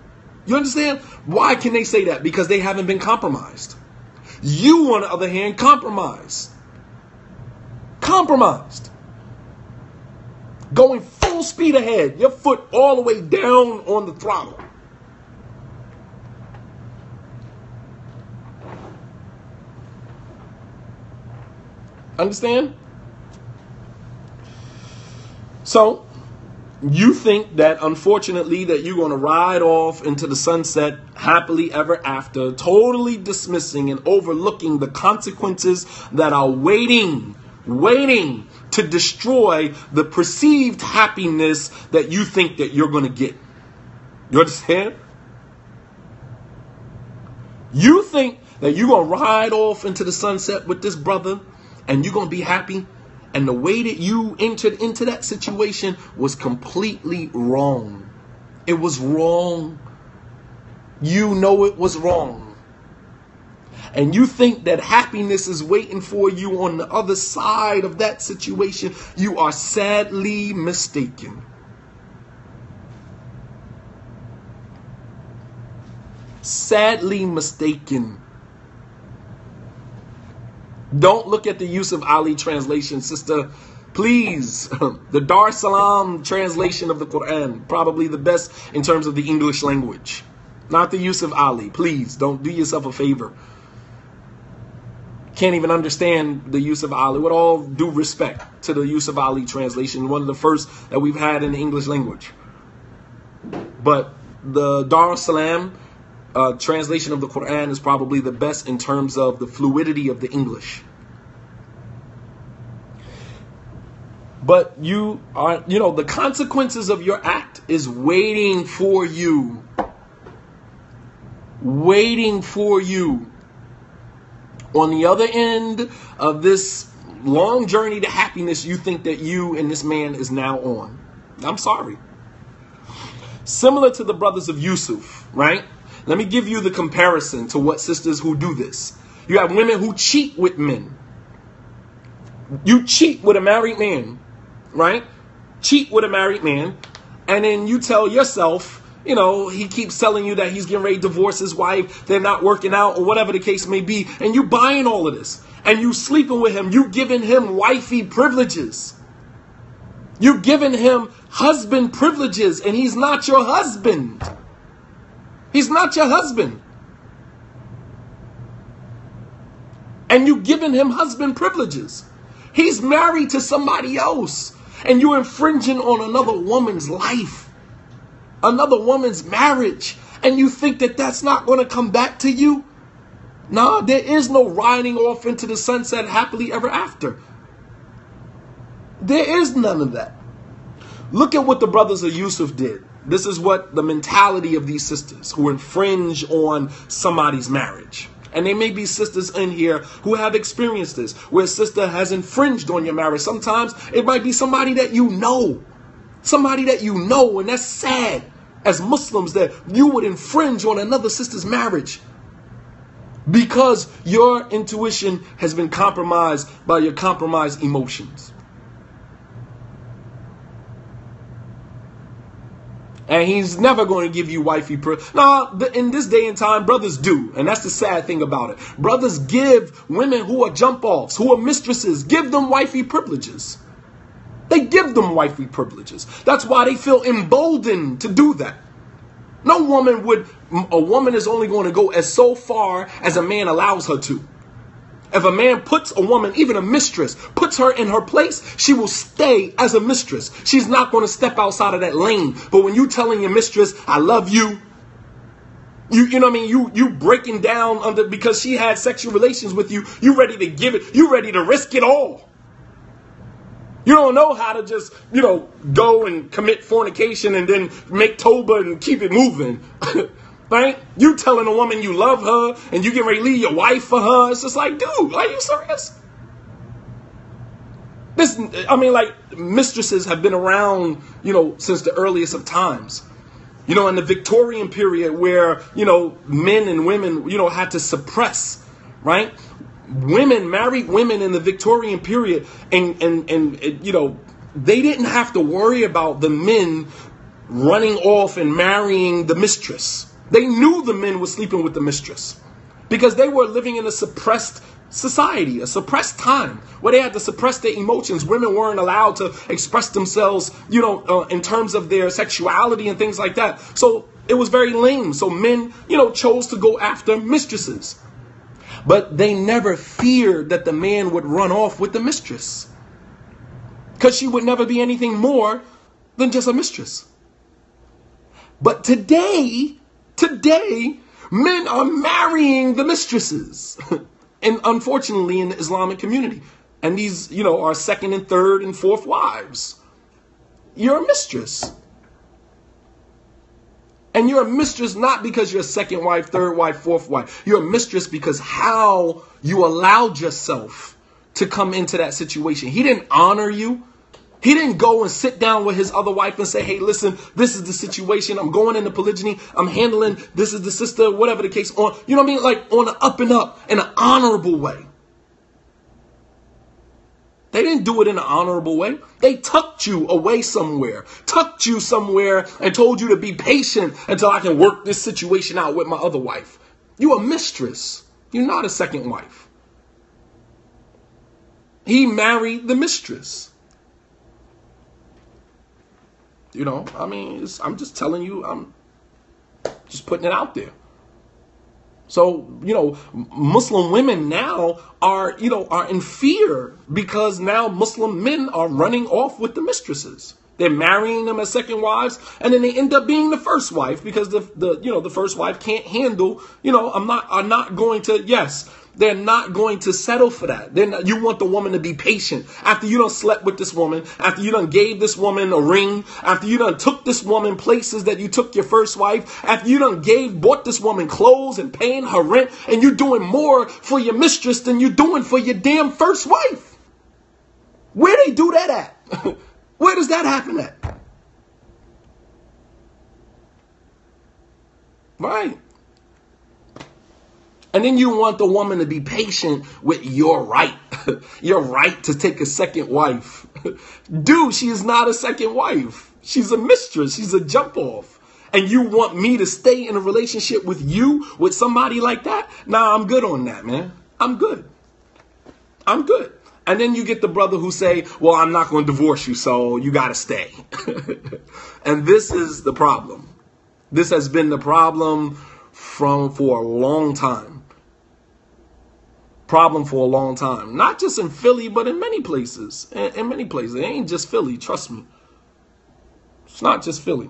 You understand? Why can they say that? Because they haven't been compromised. You, on the other hand, compromised. Going full speed ahead. Your foot all the way down on the throttle. Understand? So, you think that, unfortunately, that you're going to ride off into the sunset happily ever after, totally dismissing and overlooking the consequences that are waiting to destroy the perceived happiness that you think that you're going to get. You understand? You think that you're going to ride off into the sunset with this brother and you're going to be happy. And the way that you entered into that situation was completely wrong. It was wrong. You know it was wrong. And you think that happiness is waiting for you on the other side of that situation. You are sadly mistaken. Sadly mistaken. Don't look at the Yusuf Ali translation, sister. Please. The Dar Salam translation of the Quran. Probably the best in terms of the English language. Not the Yusuf Ali. Please, don't do yourself a favor. Can't even understand the Yusuf Ali. With all due respect to the Yusuf Ali translation. One of the first that we've had in the English language. But the Dar Salam translation of the Quran is probably the best in terms of the fluidity of the English. But you are, the consequences of your act is waiting for you. Waiting for you. On the other end of this long journey to happiness, you think that you and this man is now on. I'm sorry. Similar to the brothers of Yusuf, right? Let me give you the comparison to what sisters who do this. You have women who cheat with men. You cheat with a married man, right? Cheat with a married man. And then you tell yourself, he keeps telling you that he's getting ready to divorce his wife. They're not working out or whatever the case may be. And you buying all of this. And you sleeping with him. You giving him wifey privileges. You giving him husband privileges. And he's not your husband. He's not your husband. And you giving him husband privileges. He's married to somebody else. And you're infringing on another woman's life. Another woman's marriage. And you think that that's not going to come back to you? No, there is no riding off into the sunset happily ever after. There is none of that. Look at what the brothers of Yusuf did. This is what the mentality of these sisters who infringe on somebody's marriage. And there may be sisters in here who have experienced this, where a sister has infringed on your marriage. Sometimes it might be somebody that you know. Somebody that you know, and that's sad as Muslims that you would infringe on another sister's marriage because your intuition has been compromised by your compromised emotions. And he's never going to give you wifey privilege. No, in this day and time, brothers do. And that's the sad thing about it. Brothers give women who are jump-offs, who are mistresses, give them wifey privileges. They give them wifey privileges. That's why they feel emboldened to do that. A woman is only going to go as so far as a man allows her to. If a man puts a woman, even a mistress, puts her in her place, she will stay as a mistress. She's not going to step outside of that lane. But when you telling your mistress, I love you, you know what I mean? You breaking down under because she had sexual relations with you. You ready to give it. You ready to risk it all. You don't know how to just, go and commit fornication and then make Toba and keep it moving. Right? You telling a woman you love her and you get ready to leave your wife for her. It's just like, dude, are you serious? Mistresses have been around, since the earliest of times. In the Victorian period where, men and women, had to suppress, right? Married women in the Victorian period and they didn't have to worry about the men running off and marrying the mistress. They knew the men were sleeping with the mistress because they were living in a suppressed society, a suppressed time where they had to suppress their emotions. Women weren't allowed to express themselves, in terms of their sexuality and things like that. So it was very lame. So men, chose to go after mistresses. But they never feared that the man would run off with the mistress because she would never be anything more than just a mistress. But today, men are marrying the mistresses. And unfortunately, in the Islamic community. And these, are second and third and fourth wives. You're a mistress. And you're a mistress not because you're a second wife, third wife, fourth wife. You're a mistress because how you allowed yourself to come into that situation. He didn't honor you. He didn't go and sit down with his other wife and say, hey, listen, this is the situation. I'm going into polygyny. I'm handling, this is the sister, whatever the case. On, like on an up and up in an honorable way. They didn't do it in an honorable way. They tucked you away somewhere, and told you to be patient until I can work this situation out with my other wife. You're a mistress. You're not a second wife. He married the mistress. I'm just telling you, I'm just putting it out there. So, Muslim women now are in fear because now Muslim men are running off with the mistresses. They're marrying them as second wives, and then they end up being the first wife because the first wife can't handle, they're not going to settle for that. You want the woman to be patient. After you done slept with this woman, after you done gave this woman a ring, after you done took this woman places that you took your first wife, after you done bought this woman clothes and paying her rent, and you're doing more for your mistress than you're doing for your damn first wife. Where they do that at? Where does that happen at? Right. And then you want the woman to be patient with your right. Your right to take a second wife. Dude, she is not a second wife. She's a mistress. She's a jump off. And you want me to stay in a relationship with you, with somebody like that? Nah, I'm good on that, man. I'm good. And then you get the brother who say, well, I'm not going to divorce you, so you got to stay. And this is the problem. This has been the problem for a long time. Not just in Philly, but in many places. In many places. It ain't just Philly, trust me. It's not just Philly.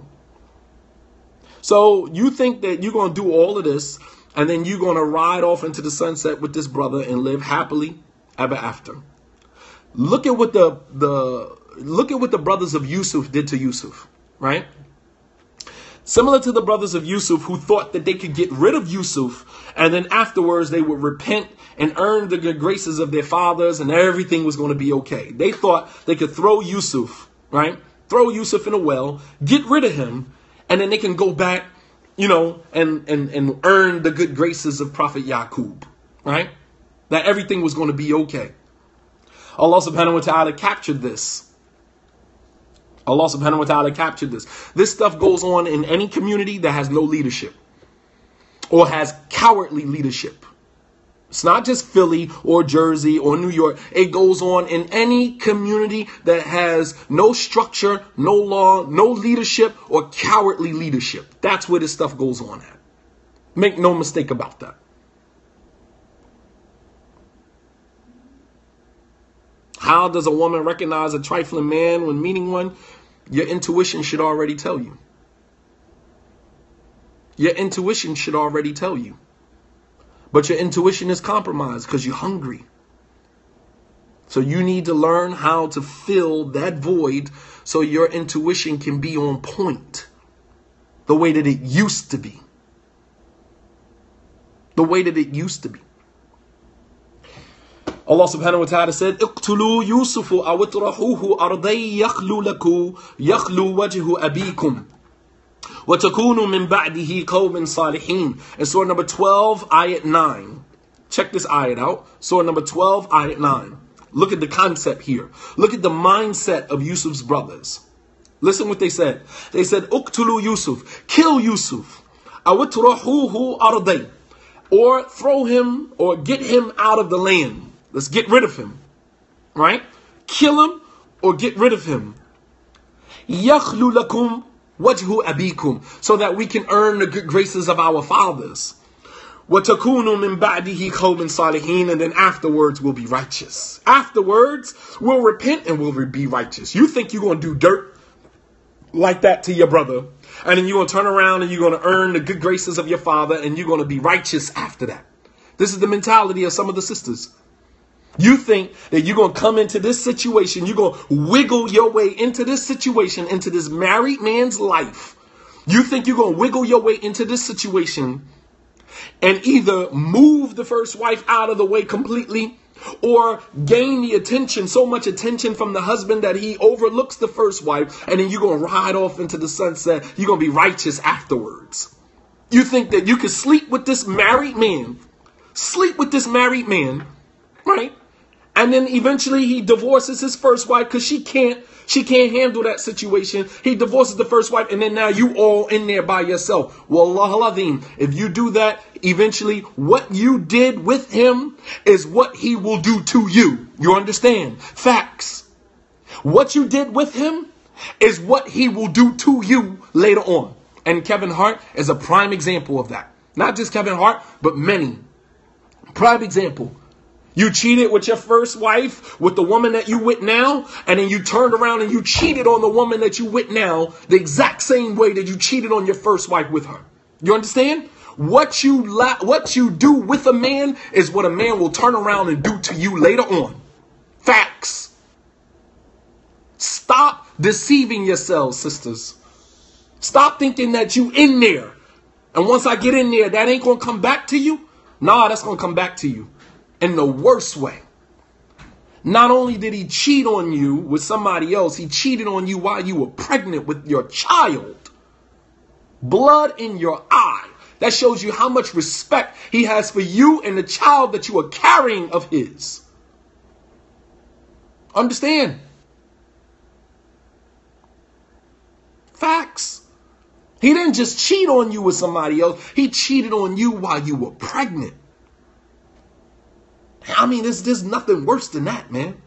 So you think that you're going to do all of this, and then you're going to ride off into the sunset with this brother and live happily ever after. Look at what the brothers of Yusuf did to Yusuf, right? Similar to the brothers of Yusuf who thought that they could get rid of Yusuf and then afterwards they would repent and earn the good graces of their fathers and everything was going to be okay. They thought they could throw Yusuf, right? Throw Yusuf in a well, get rid of him, and then they can go back, you know, and earn the good graces of Prophet Yaqub, right? That everything was going to be okay. Allah subhanahu wa ta'ala captured this. Allah subhanahu wa ta'ala captured this. This stuff goes on in any community that has no leadership or has cowardly leadership. It's not just Philly or Jersey or New York. It goes on in any community that has no structure, no law, no leadership or cowardly leadership. That's where this stuff goes on at. Make no mistake about that. How does a woman recognize a trifling man when meeting one? Your intuition should already tell you. Your intuition should already tell you. But your intuition is compromised because you're hungry. So you need to learn how to fill that void so your intuition can be on point. The way that it used to be. The way that it used to be. Allah subhanahu wa ta'ala said, اقتلوا يوسف أو اطرحوه أرضي يخلو وجه أبيكم وتكونوا من بعده قوم صالحين. In Surah number 12, ayat 9. Check this ayat out. Surah number 12, ayat 9. Look at the concept here. Look at the mindset of Yusuf's brothers. Listen what they said. They said, اقتلوا Yusuf, kill Yusuf. أو اطرحوه أرضي, or throw him or get him out of the land. Let's get rid of him, right? Kill him or get rid of him. يَخْلُ لَكُمْ وَجْهُ أَبِيكُمْ, so that we can earn the good graces of our fathers. وَتَكُونُوا مِنْ بَعْدِهِ قَوْمٍ صَالِحِينَ, and then afterwards we'll be righteous. Afterwards we'll repent and we'll be righteous. You think you're going to do dirt like that to your brother, and then you're going to turn around and you're going to earn the good graces of your father and you're going to be righteous after that. This is the mentality of some of the sisters. You think that you're going to come into this situation, you're going to wiggle your way into this situation, into this married man's life. You think you're going to wiggle your way into this situation and either move the first wife out of the way completely or gain the attention, so much attention from the husband that he overlooks the first wife, and then you're going to ride off into the sunset. You're going to be righteous afterwards. You think that you can sleep with this married man, right? And then eventually he divorces his first wife because she can't handle that situation. He divorces the first wife, and then now you all in there by yourself. Wallah al-azim, if you do that, eventually what you did with him is what he will do to you. You understand? Facts. What you did with him is what he will do to you later on. And Kevin Hart is a prime example of that. Not just Kevin Hart, but many. Prime example. You cheated with your first wife, with the woman that you with now, and then you turned around and you cheated on the woman that you with now the exact same way that you cheated on your first wife with her. You understand? What you do with a man is what a man will turn around and do to you later on. Facts. Stop deceiving yourselves, sisters. Stop thinking that you in there. And once I get in there, that ain't going to come back to you. Nah, that's going to come back to you. In the worst way. Not only did he cheat on you with somebody else, he cheated on you while you were pregnant with your child. Blood in your eye. That shows you how much respect he has for you and the child that you are carrying of his. Understand? Facts. He didn't just cheat on you with somebody else. He cheated on you while you were pregnant. I mean, there's nothing worse than that, man.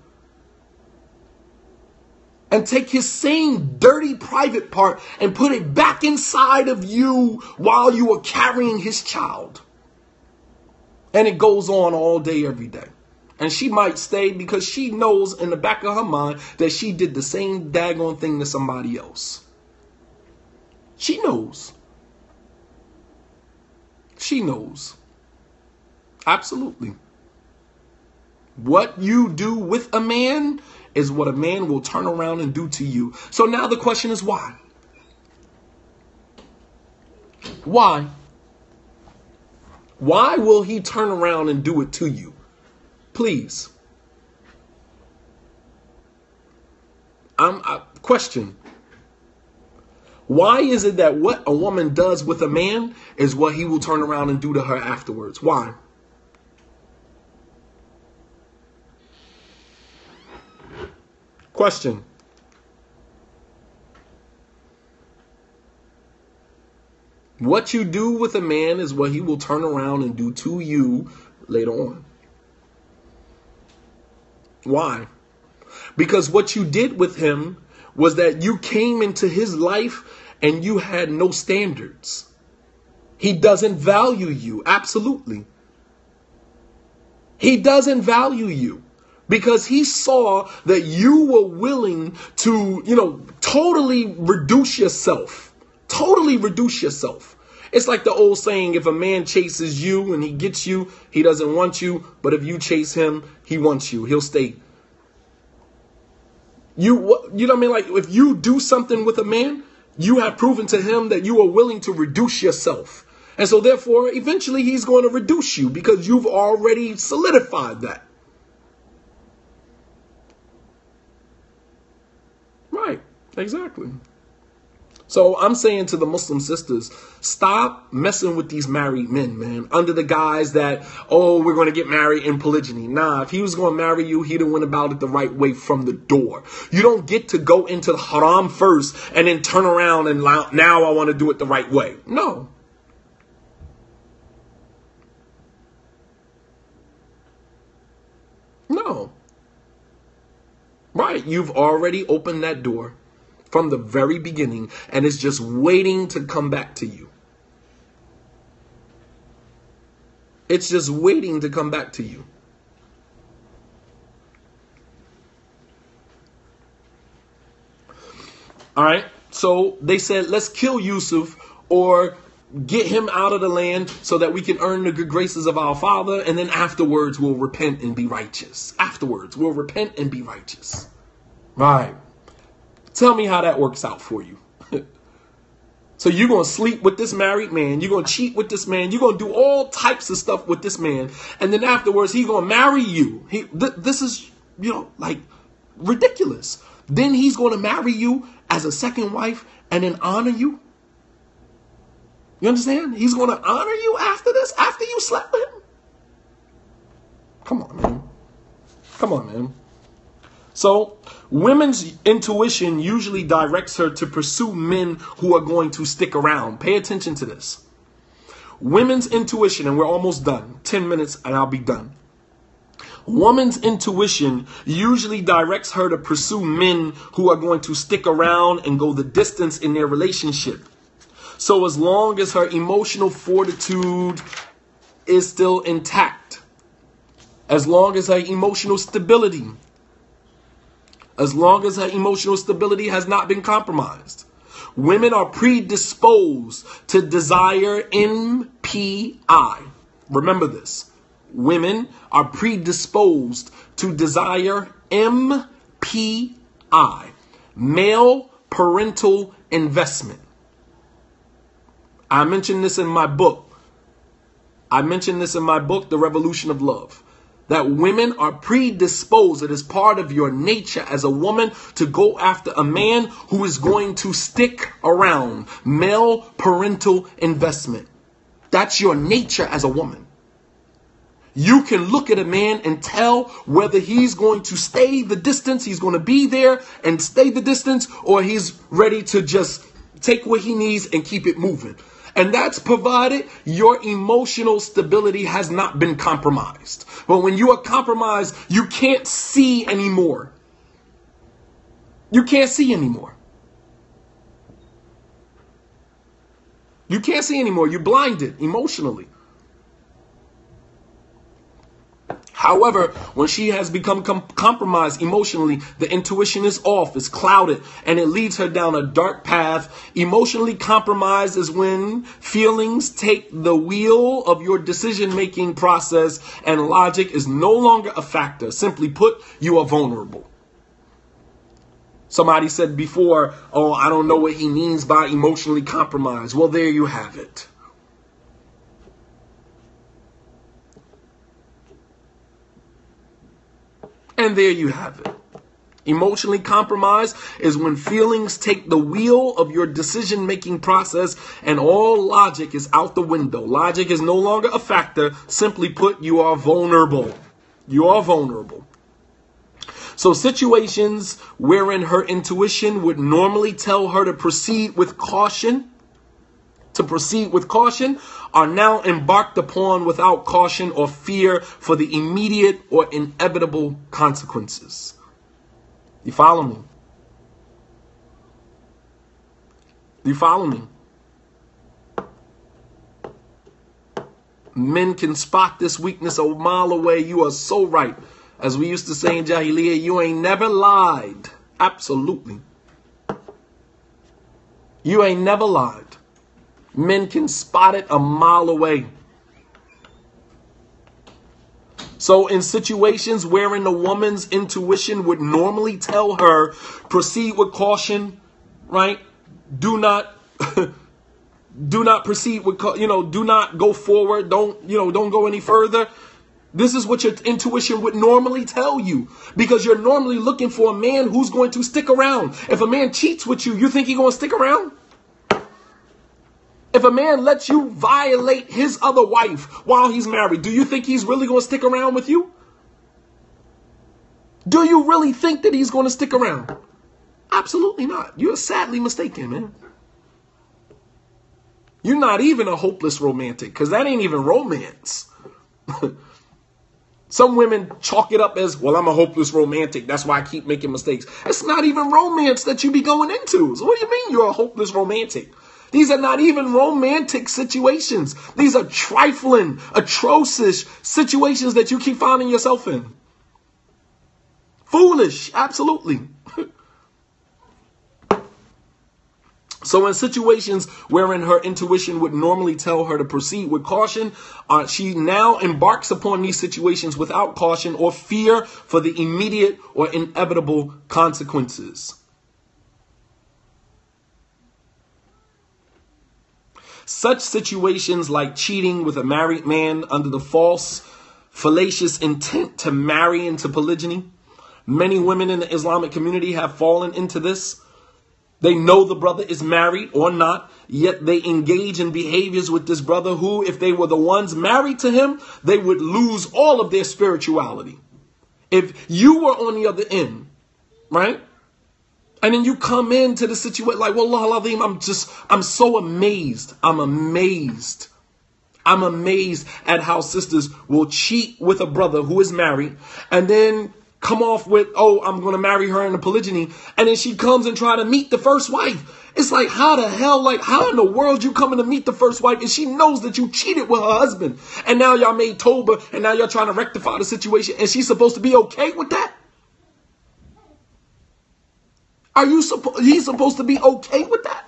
And take his same dirty private part and put it back inside of you while you are carrying his child. And it goes on all day, every day. And she might stay because she knows in the back of her mind that she did the same daggone thing to somebody else. She knows. She knows. Absolutely. What you do with a man is what a man will turn around and do to you. So now the question is why? Why? Why will he turn around and do it to you? Please. Question. Why is it that what a woman does with a man is what he will turn around and do to her afterwards? Why? Question. What you do with a man is what he will turn around and do to you later on. Why? Because what you did with him was that you came into his life and you had no standards. He doesn't value you. Absolutely. He doesn't value you because he saw that you were willing to, totally reduce yourself. Totally reduce yourself. It's like the old saying, if a man chases you and he gets you, he doesn't want you. But if you chase him, he wants you. He'll stay. You know what I mean? Like if you do something with a man, you have proven to him that you are willing to reduce yourself. And so therefore, eventually he's going to reduce you because you've already solidified that. Right. Exactly. So I'm saying to the Muslim sisters, stop messing with these married men, man, under the guise that, oh, we're going to get married in polygyny. Nah, if he was going to marry you, he'd have went about it the right way from the door. You don't get to go into the haram first and then turn around and now I want to do it the right way. No. No. Right. You've already opened that door from the very beginning, and it's just waiting to come back to you. It's just waiting to come back to you. All right. So they said, let's kill Yusuf or get him out of the land so that we can earn the good graces of our father. And then afterwards, we'll repent and be righteous. Afterwards, we'll repent and be righteous. Right. Tell me how that works out for you. So you're going to sleep with this married man. You're going to cheat with this man. You're going to do all types of stuff with this man. And then afterwards, he's going to marry you. This is, like ridiculous. Then he's going to marry you as a second wife and then honor you. You understand? He's going to honor you after this, after you slept with him. Come on, man. Come on, man. So women's intuition usually directs her to pursue men who are going to stick around. Pay attention to this. Women's intuition, and we're almost done. 10 minutes and I'll be done. Woman's intuition usually directs her to pursue men who are going to stick around and go the distance in their relationship. So as long as her emotional fortitude is still intact, as long as her emotional stability has not been compromised. Women are predisposed to desire MPI. Remember this. Women are predisposed to desire MPI. Male parental investment. I mentioned this in my book. The Revolution of Love. That women are predisposed, it is part of your nature as a woman to go after a man who is going to stick around. Male parental investment. That's your nature as a woman. You can look at a man and tell whether he's going to stay the distance, he's going to be there and stay the distance, or he's ready to just take what he needs and keep it moving. And that's provided your emotional stability has not been compromised. But when you are compromised, you can't see anymore. You can't see anymore. You can't see anymore. You're blinded emotionally. However, when she has become compromised emotionally, the intuition is off, it's clouded, and it leads her down a dark path. Emotionally compromised is when feelings take the wheel of your decision-making process and logic is no longer a factor. Simply put, you are vulnerable. Somebody said before, oh, I don't know what he means by emotionally compromised. Well, there you have it. there you have it. Emotionally compromised is when feelings take the wheel of your decision-making process and all logic is out the window. Logic is no longer a factor. Simply put, you are vulnerable. You are vulnerable. So situations wherein her intuition would normally tell her to proceed with caution, are now embarked upon without caution or fear for the immediate or inevitable consequences. You follow me? You follow me? Men can spot this weakness a mile away. You are so right. As we used to say in Jahiliyyah, you ain't never lied. Absolutely. You ain't never lied. Men can spot it a mile away. So in situations wherein a woman's intuition would normally tell her, proceed with caution, right? Do not proceed with, do not go forward. Don't go any further. This is what your intuition would normally tell you, because you're normally looking for a man who's going to stick around. If a man cheats with you, you think he's going to stick around? If a man lets you violate his other wife while he's married, do you think he's really going to stick around with you? Do you really think that he's going to stick around? Absolutely not. You're sadly mistaken, man. You're not even a hopeless romantic, because that ain't even romance. Some women chalk it up as, well, I'm a hopeless romantic. That's why I keep making mistakes. It's not even romance that you be going into. So what do you mean you're a hopeless romantic? These are not even romantic situations. These are trifling, atrocious situations that you keep finding yourself in. Foolish, absolutely. So in situations wherein her intuition would normally tell her to proceed with caution, she now embarks upon these situations without caution or fear for the immediate or inevitable consequences. Such situations like cheating with a married man under the false, fallacious intent to marry into polygyny. Many women in the Islamic community have fallen into this. They know the brother is married or not, yet they engage in behaviors with this brother who, if they were the ones married to him, they would lose all of their spirituality. If you were on the other end, right? And then you come into the situation like, Wallah al-Azim, I'm so amazed. I'm amazed at how sisters will cheat with a brother who is married and then come off with, oh, I'm going to marry her in a polygyny. And then she comes and try to meet the first wife. It's like, how in the world you coming to meet the first wife and she knows that you cheated with her husband. And now y'all made Tawbah and now y'all trying to rectify the situation. And she's supposed to be okay with that? He's supposed to be okay with that?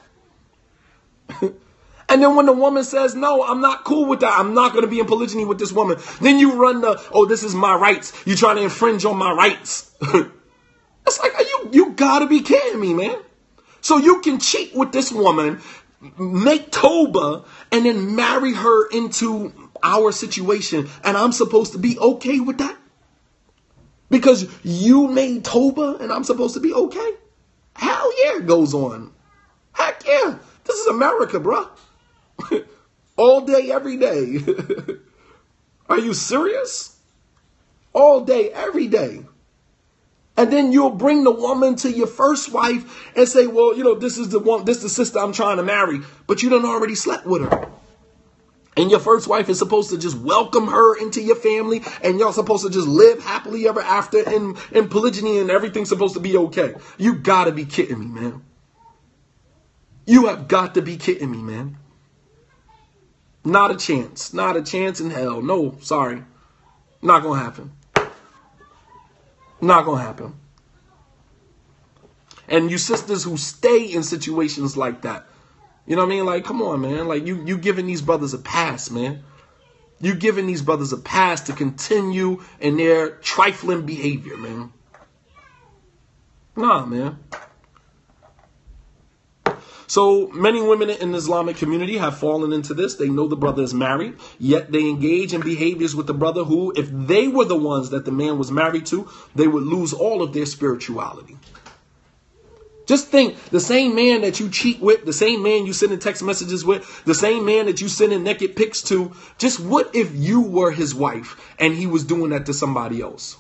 And then when the woman says, no, I'm not cool with that, I'm not going to be in polygyny with this woman, then you run this is my rights. You're trying to infringe on my rights. It's like, you got to be kidding me, man. So you can cheat with this woman, make Tawbah, and then marry her into our situation, and I'm supposed to be okay with that? Because you made Tawbah and I'm supposed to be okay? Hell yeah, it goes on. Heck yeah. This is America, bro. All day, every day. Are you serious? All day, every day. And then you'll bring the woman to your first wife and say, well, this is the sister I'm trying to marry. But you done already slept with her. And your first wife is supposed to just welcome her into your family. And y'all supposed to just live happily ever after in polygyny and everything's supposed to be okay. You got to be kidding me, man. You have got to be kidding me, man. Not a chance. Not a chance in hell. No, sorry. Not going to happen. Not going to happen. And you sisters who stay in situations like that, you know what I mean? Like, come on, man. Like, you giving these brothers a pass, man. You giving these brothers a pass to continue in their trifling behavior, man. Nah, man. So many women in the Islamic community have fallen into this. They know the brother is married, yet they engage in behaviors with the brother who, if they were the ones that the man was married to, they would lose all of their spirituality. Just think, the same man that you cheat with, the same man you send in text messages with, the same man that you send in naked pics to, just what if you were his wife and he was doing that to somebody else?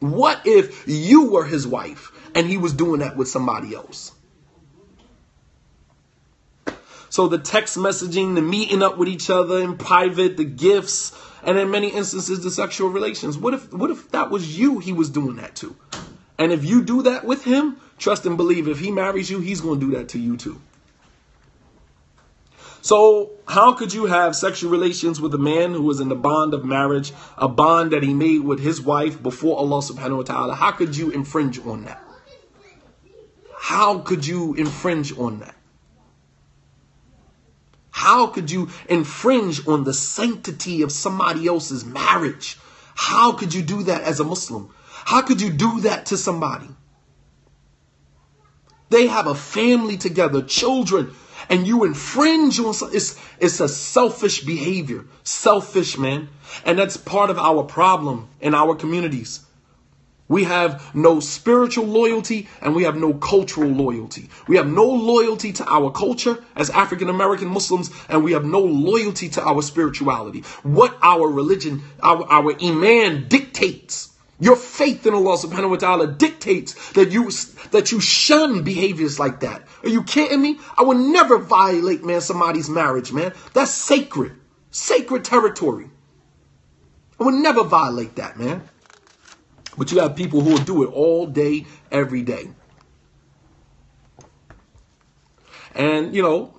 What if you were his wife and he was doing that with somebody else? So the text messaging, the meeting up with each other in private, the gifts, and in many instances, the sexual relations. What if that was you he was doing that to? And if you do that with him, trust and believe, if he marries you, he's going to do that to you too. So how could you have sexual relations with a man who was in the bond of marriage, a bond that he made with his wife before Allah subhanahu wa ta'ala? How could you infringe on that? How could you infringe on that? How could you infringe on the sanctity of somebody else's marriage? How could you do that as a Muslim? How could you do that to somebody? They have a family together, children, and you infringe on something. It's a selfish behavior. Selfish, man. And that's part of our problem in our communities. We have no spiritual loyalty and we have no cultural loyalty. We have no loyalty to our culture as African American Muslims, and we have no loyalty to our spirituality. What our religion, our iman dictates. Your faith in Allah subhanahu wa ta'ala dictates that you shun behaviors like that. Are you kidding me? I would never violate, man, somebody's marriage, man. That's sacred. Sacred territory. I would never violate that, man. But you have people who will do it all day, every day. And,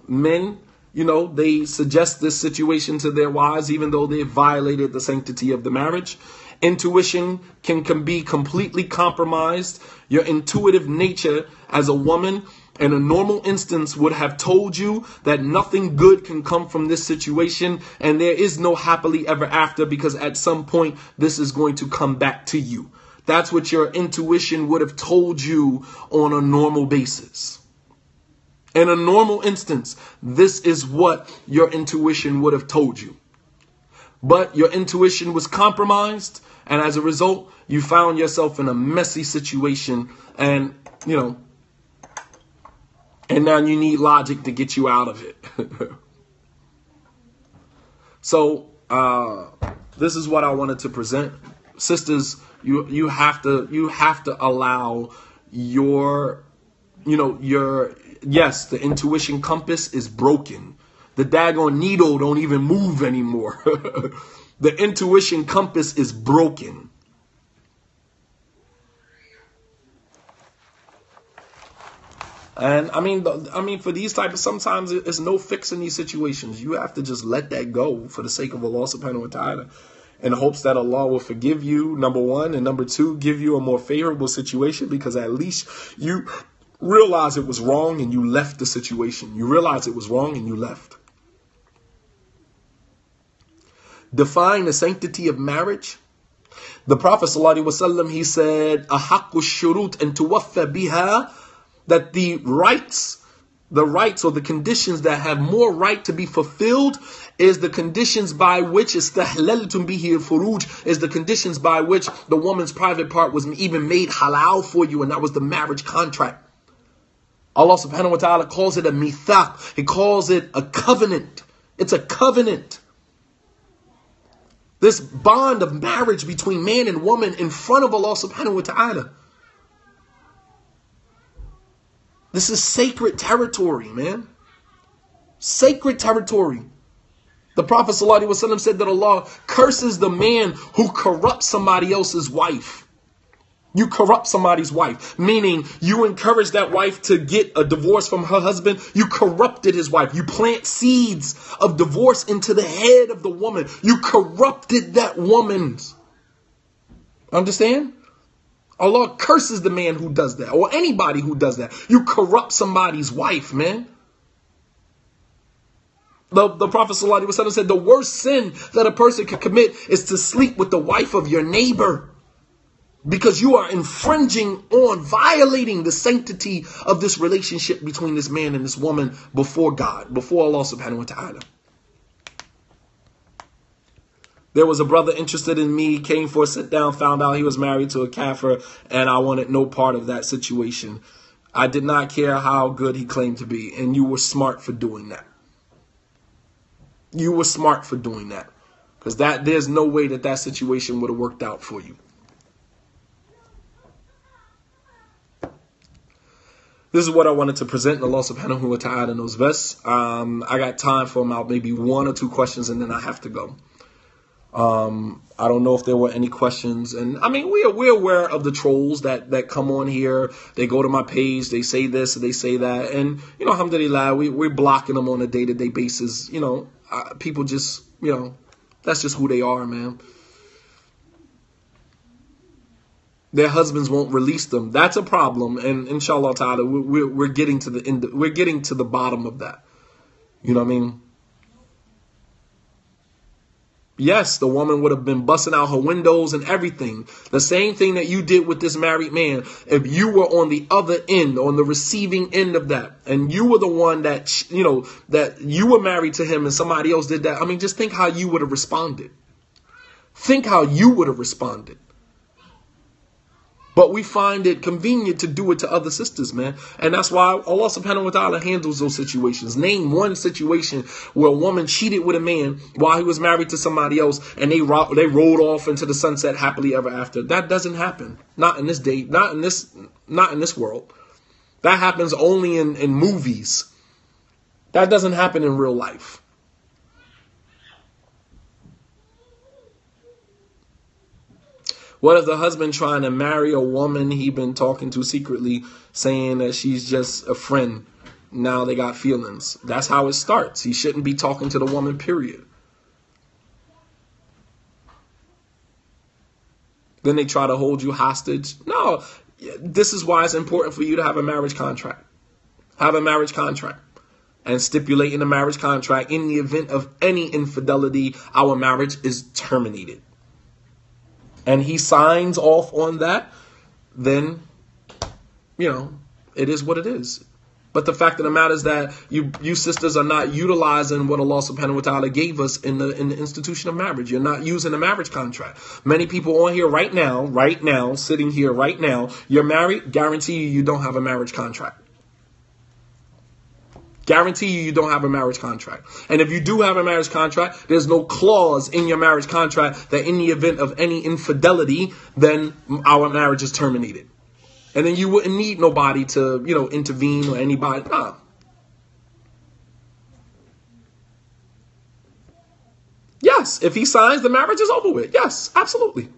men, they suggest this situation to their wives, even though they violated the sanctity of the marriage. Intuition can be completely compromised. Your intuitive nature as a woman in a normal instance would have told you that nothing good can come from this situation, and there is no happily ever after, because at some point this is going to come back to you. That's what your intuition would have told you on a normal basis. In a normal instance, this is what your intuition would have told you. But your intuition was compromised, and as a result, you found yourself in a messy situation, and, and now you need logic to get you out of it. So, this is what I wanted to present. Sisters, you have to allow yes, the intuition compass is broken. The daggone needle don't even move anymore. The intuition compass is broken. And I mean, for these type of, sometimes it's no fixing these situations. You have to just let that go for the sake of Allah subhanahu wa ta'ala, in hopes that Allah will forgive you, number one, and number two, give you a more favorable situation, because at least you realize it was wrong and you left the situation. You realize it was wrong and you left. Define the sanctity of marriage. The Prophet ﷺ, he said, أَحَقُّ الشُّرُوطِ أَن تُوَفَّ بِهَا, that the rights or the conditions that have more right to be fulfilled is the conditions by which istahlaltum bihi al-furuj, is the conditions by which the woman's private part was even made halal for you, and that was the marriage contract. Allah subhanahu wa ta'ala calls it a mithaq. He calls it a covenant. It's a covenant. This bond of marriage between man and woman in front of Allah subhanahu wa ta'ala. This is sacred territory, man. Sacred territory. The Prophet ﷺ said that Allah curses the man who corrupts somebody else's wife. You corrupt somebody's wife, meaning you encourage that wife to get a divorce from her husband. You corrupted his wife. You plant seeds of divorce into the head of the woman. You corrupted that woman. Understand? Allah curses the man who does that, or anybody who does that. You corrupt somebody's wife, man. The Prophet ﷺ said the worst sin that a person can commit is to sleep with the wife of your neighbor. Because you are infringing on, violating the sanctity of this relationship between this man and this woman before God, before Allah subhanahu wa ta'ala. There was a brother interested in me, came for a sit down, found out he was married to a kafir, and I wanted no part of that situation. I did not care how good he claimed to be, and you were smart for doing that. You were smart for doing that. Because there's no way that situation would have worked out for you. This is what I wanted to present. Allah subhanahu wa ta'ala knows best. I got time for about maybe 1 or 2 questions, and then I have to go. I don't know if there were any questions. And I mean, we're aware of the trolls that come on here. They go to my page, they say this, they say that. And, you know, alhamdulillah, we're blocking them on a day-to-day basis. You know, people just, you know, that's just who they are, man. Their husbands won't release them. That's a problem, and inshallah ta'ala, we're getting to the end. We're getting to the bottom of that. You know what I mean? Yes, the woman would have been busting out her windows and everything. The same thing that you did with this married man. If you were on the other end, on the receiving end of that, and you were the one that, you know, that you were married to him and somebody else did that. I mean, just think how you would have responded. Think how you would have responded. But we find it convenient to do it to other sisters, man. And that's why Allah subhanahu wa ta'ala handles those situations. Name one situation where a woman cheated with a man while he was married to somebody else, and they rolled off into the sunset happily ever after. That doesn't happen. Not in this day, not in this world. That happens only in movies. That doesn't happen in real life. What if the husband trying to marry a woman he been talking to secretly, saying that she's just a friend? Now they got feelings. That's how it starts. He shouldn't be talking to the woman, period. Then they try to hold you hostage. No, this is why it's important for you to have a marriage contract. Have a marriage contract. And stipulate in the marriage contract, in the event of any infidelity, our marriage is terminated. And he signs off on that, then, you know, it is what it is. But the fact of the matter is that you sisters are not utilizing what Allah subhanahu wa ta'ala gave us in the institution of marriage. You're not using a marriage contract. Many people on here right now, sitting here right now, you're married, guarantee you don't have a marriage contract. Guarantee you don't have a marriage contract. And if you do have a marriage contract, there's no clause in your marriage contract that in the event of any infidelity, then our marriage is terminated. And then you wouldn't need nobody to, you know, intervene or anybody. Nah. Yes, if he signs, the marriage is over with. Yes, absolutely.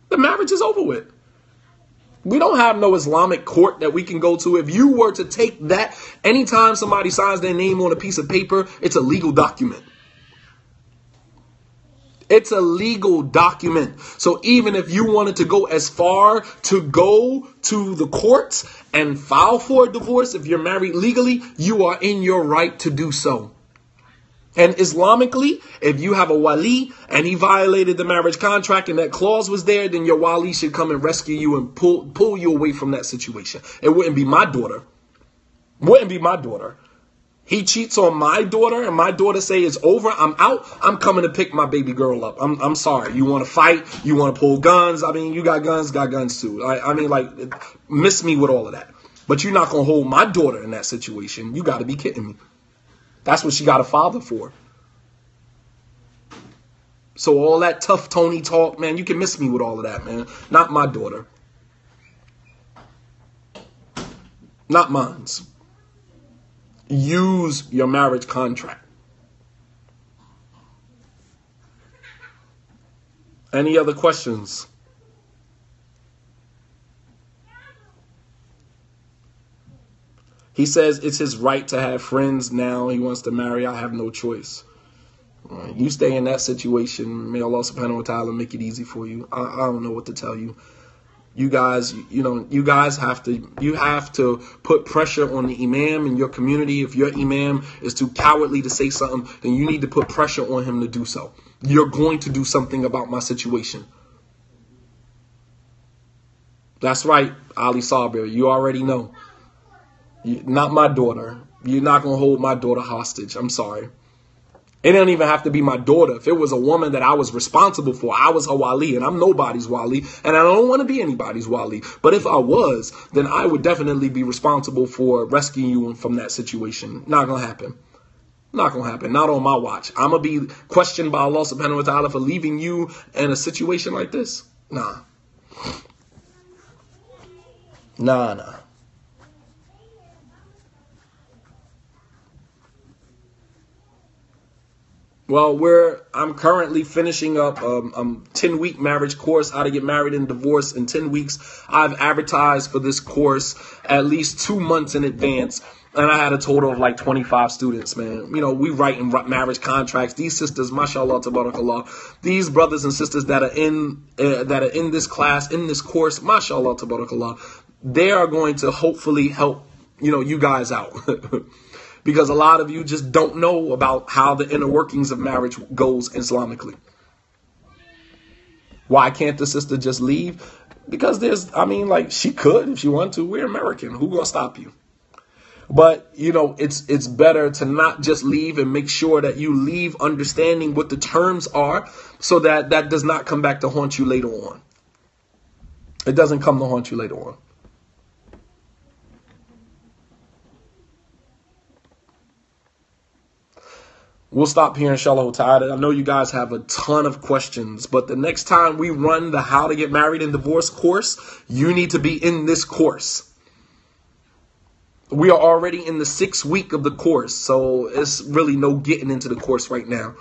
The marriage is over with. We don't have no Islamic court that we can go to. If you were to take that, anytime somebody signs their name on a piece of paper, it's a legal document. It's a legal document. So even if you wanted to go as far to go to the courts and file for a divorce, if you're married legally, you are in your right to do so. And Islamically, if you have a wali and he violated the marriage contract and that clause was there, then your wali should come and rescue you and pull you away from that situation. It wouldn't be my daughter. Wouldn't be my daughter. He cheats on my daughter and my daughter say it's over, I'm out, I'm coming to pick my baby girl up. I'm sorry. You want to fight? You want to pull guns? I mean, you got guns too. I mean, like, miss me with all of that. But you're not going to hold my daughter in that situation. You got to be kidding me. That's what she got a father for. So all that tough Tony talk, man, you can miss me with all of that, man. Not my daughter. Not mine's. Use your marriage contract. Any other questions? He says it's his right to have friends now. He wants to marry. I have no choice. You stay in that situation. May Allah subhanahu wa ta'ala make it easy for you. I don't know what to tell you. You guys, you guys have to put pressure on the imam in your community. If your imam is too cowardly to say something, then you need to put pressure on him to do so. You're going to do something about my situation. That's right, Ali Sabir. You already know. Not my daughter. You're not going to hold my daughter hostage. I'm sorry. It don't even have to be my daughter. If it was a woman that I was responsible for, I was her wali, and I'm nobody's wali, and I don't want to be anybody's wali. But if I was, then I would definitely be responsible for rescuing you from that situation. Not going to happen. Not going to happen. Not on my watch. I'm going to be questioned by Allah subhanahu wa ta'ala for leaving you in a situation like this. Nah. Nah. Well, I'm currently finishing up a 10-week marriage course, how to get married and divorced in 10 weeks. I've advertised for this course at least 2 months in advance. And I had a total of like 25 students, man. You know, we writing marriage contracts. These sisters, mashallah, tabarakallah. These brothers and sisters that are in this class, in this course, mashallah, tabarakallah. They are going to hopefully help, you guys out. Because a lot of you just don't know about how the inner workings of marriage goes Islamically. Why can't the sister just leave? Because she could if she wanted to. We're American. Who gonna stop you? But, it's better to not just leave and make sure that you leave understanding what the terms are so that that does not come back to haunt you later on. It doesn't come to haunt you later on. We'll stop here, inshallah ta'ala. I know you guys have a ton of questions, but the next time we run the How to Get Married and Divorced course, you need to be in this course. We are already in the 6th week of the course, so it's really no getting into the course right now.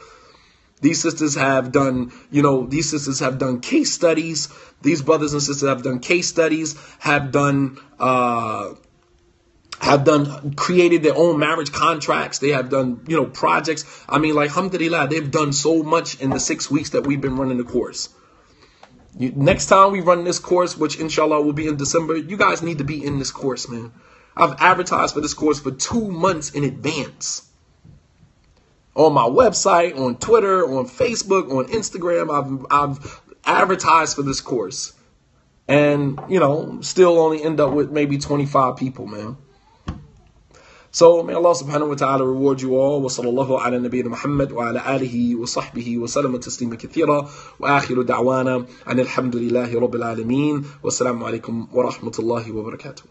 These sisters have done, case studies. These brothers and sisters have done case studies, have created their own marriage contracts. They have done, projects. Alhamdulillah, they've done so much in the 6 weeks that we've been running the course. Next time we run this course, which inshallah will be in December, you guys need to be in this course, man. I've advertised for this course for 2 months in advance. On my website, on Twitter, on Facebook, on Instagram, I've advertised for this course. And, still only end up with maybe 25 people, man. So may Allah subhanahu wa ta'ala reward you all. Wa sallallahu ala nabiyyina Muhammad wa ala alihi wa sahbihi wa sallam taslima kathira. Wa akhiru da'wana an alhamdulillahi rabbil alameen. Wa assalamu alaikum wa rahmatullahi wa barakatuh.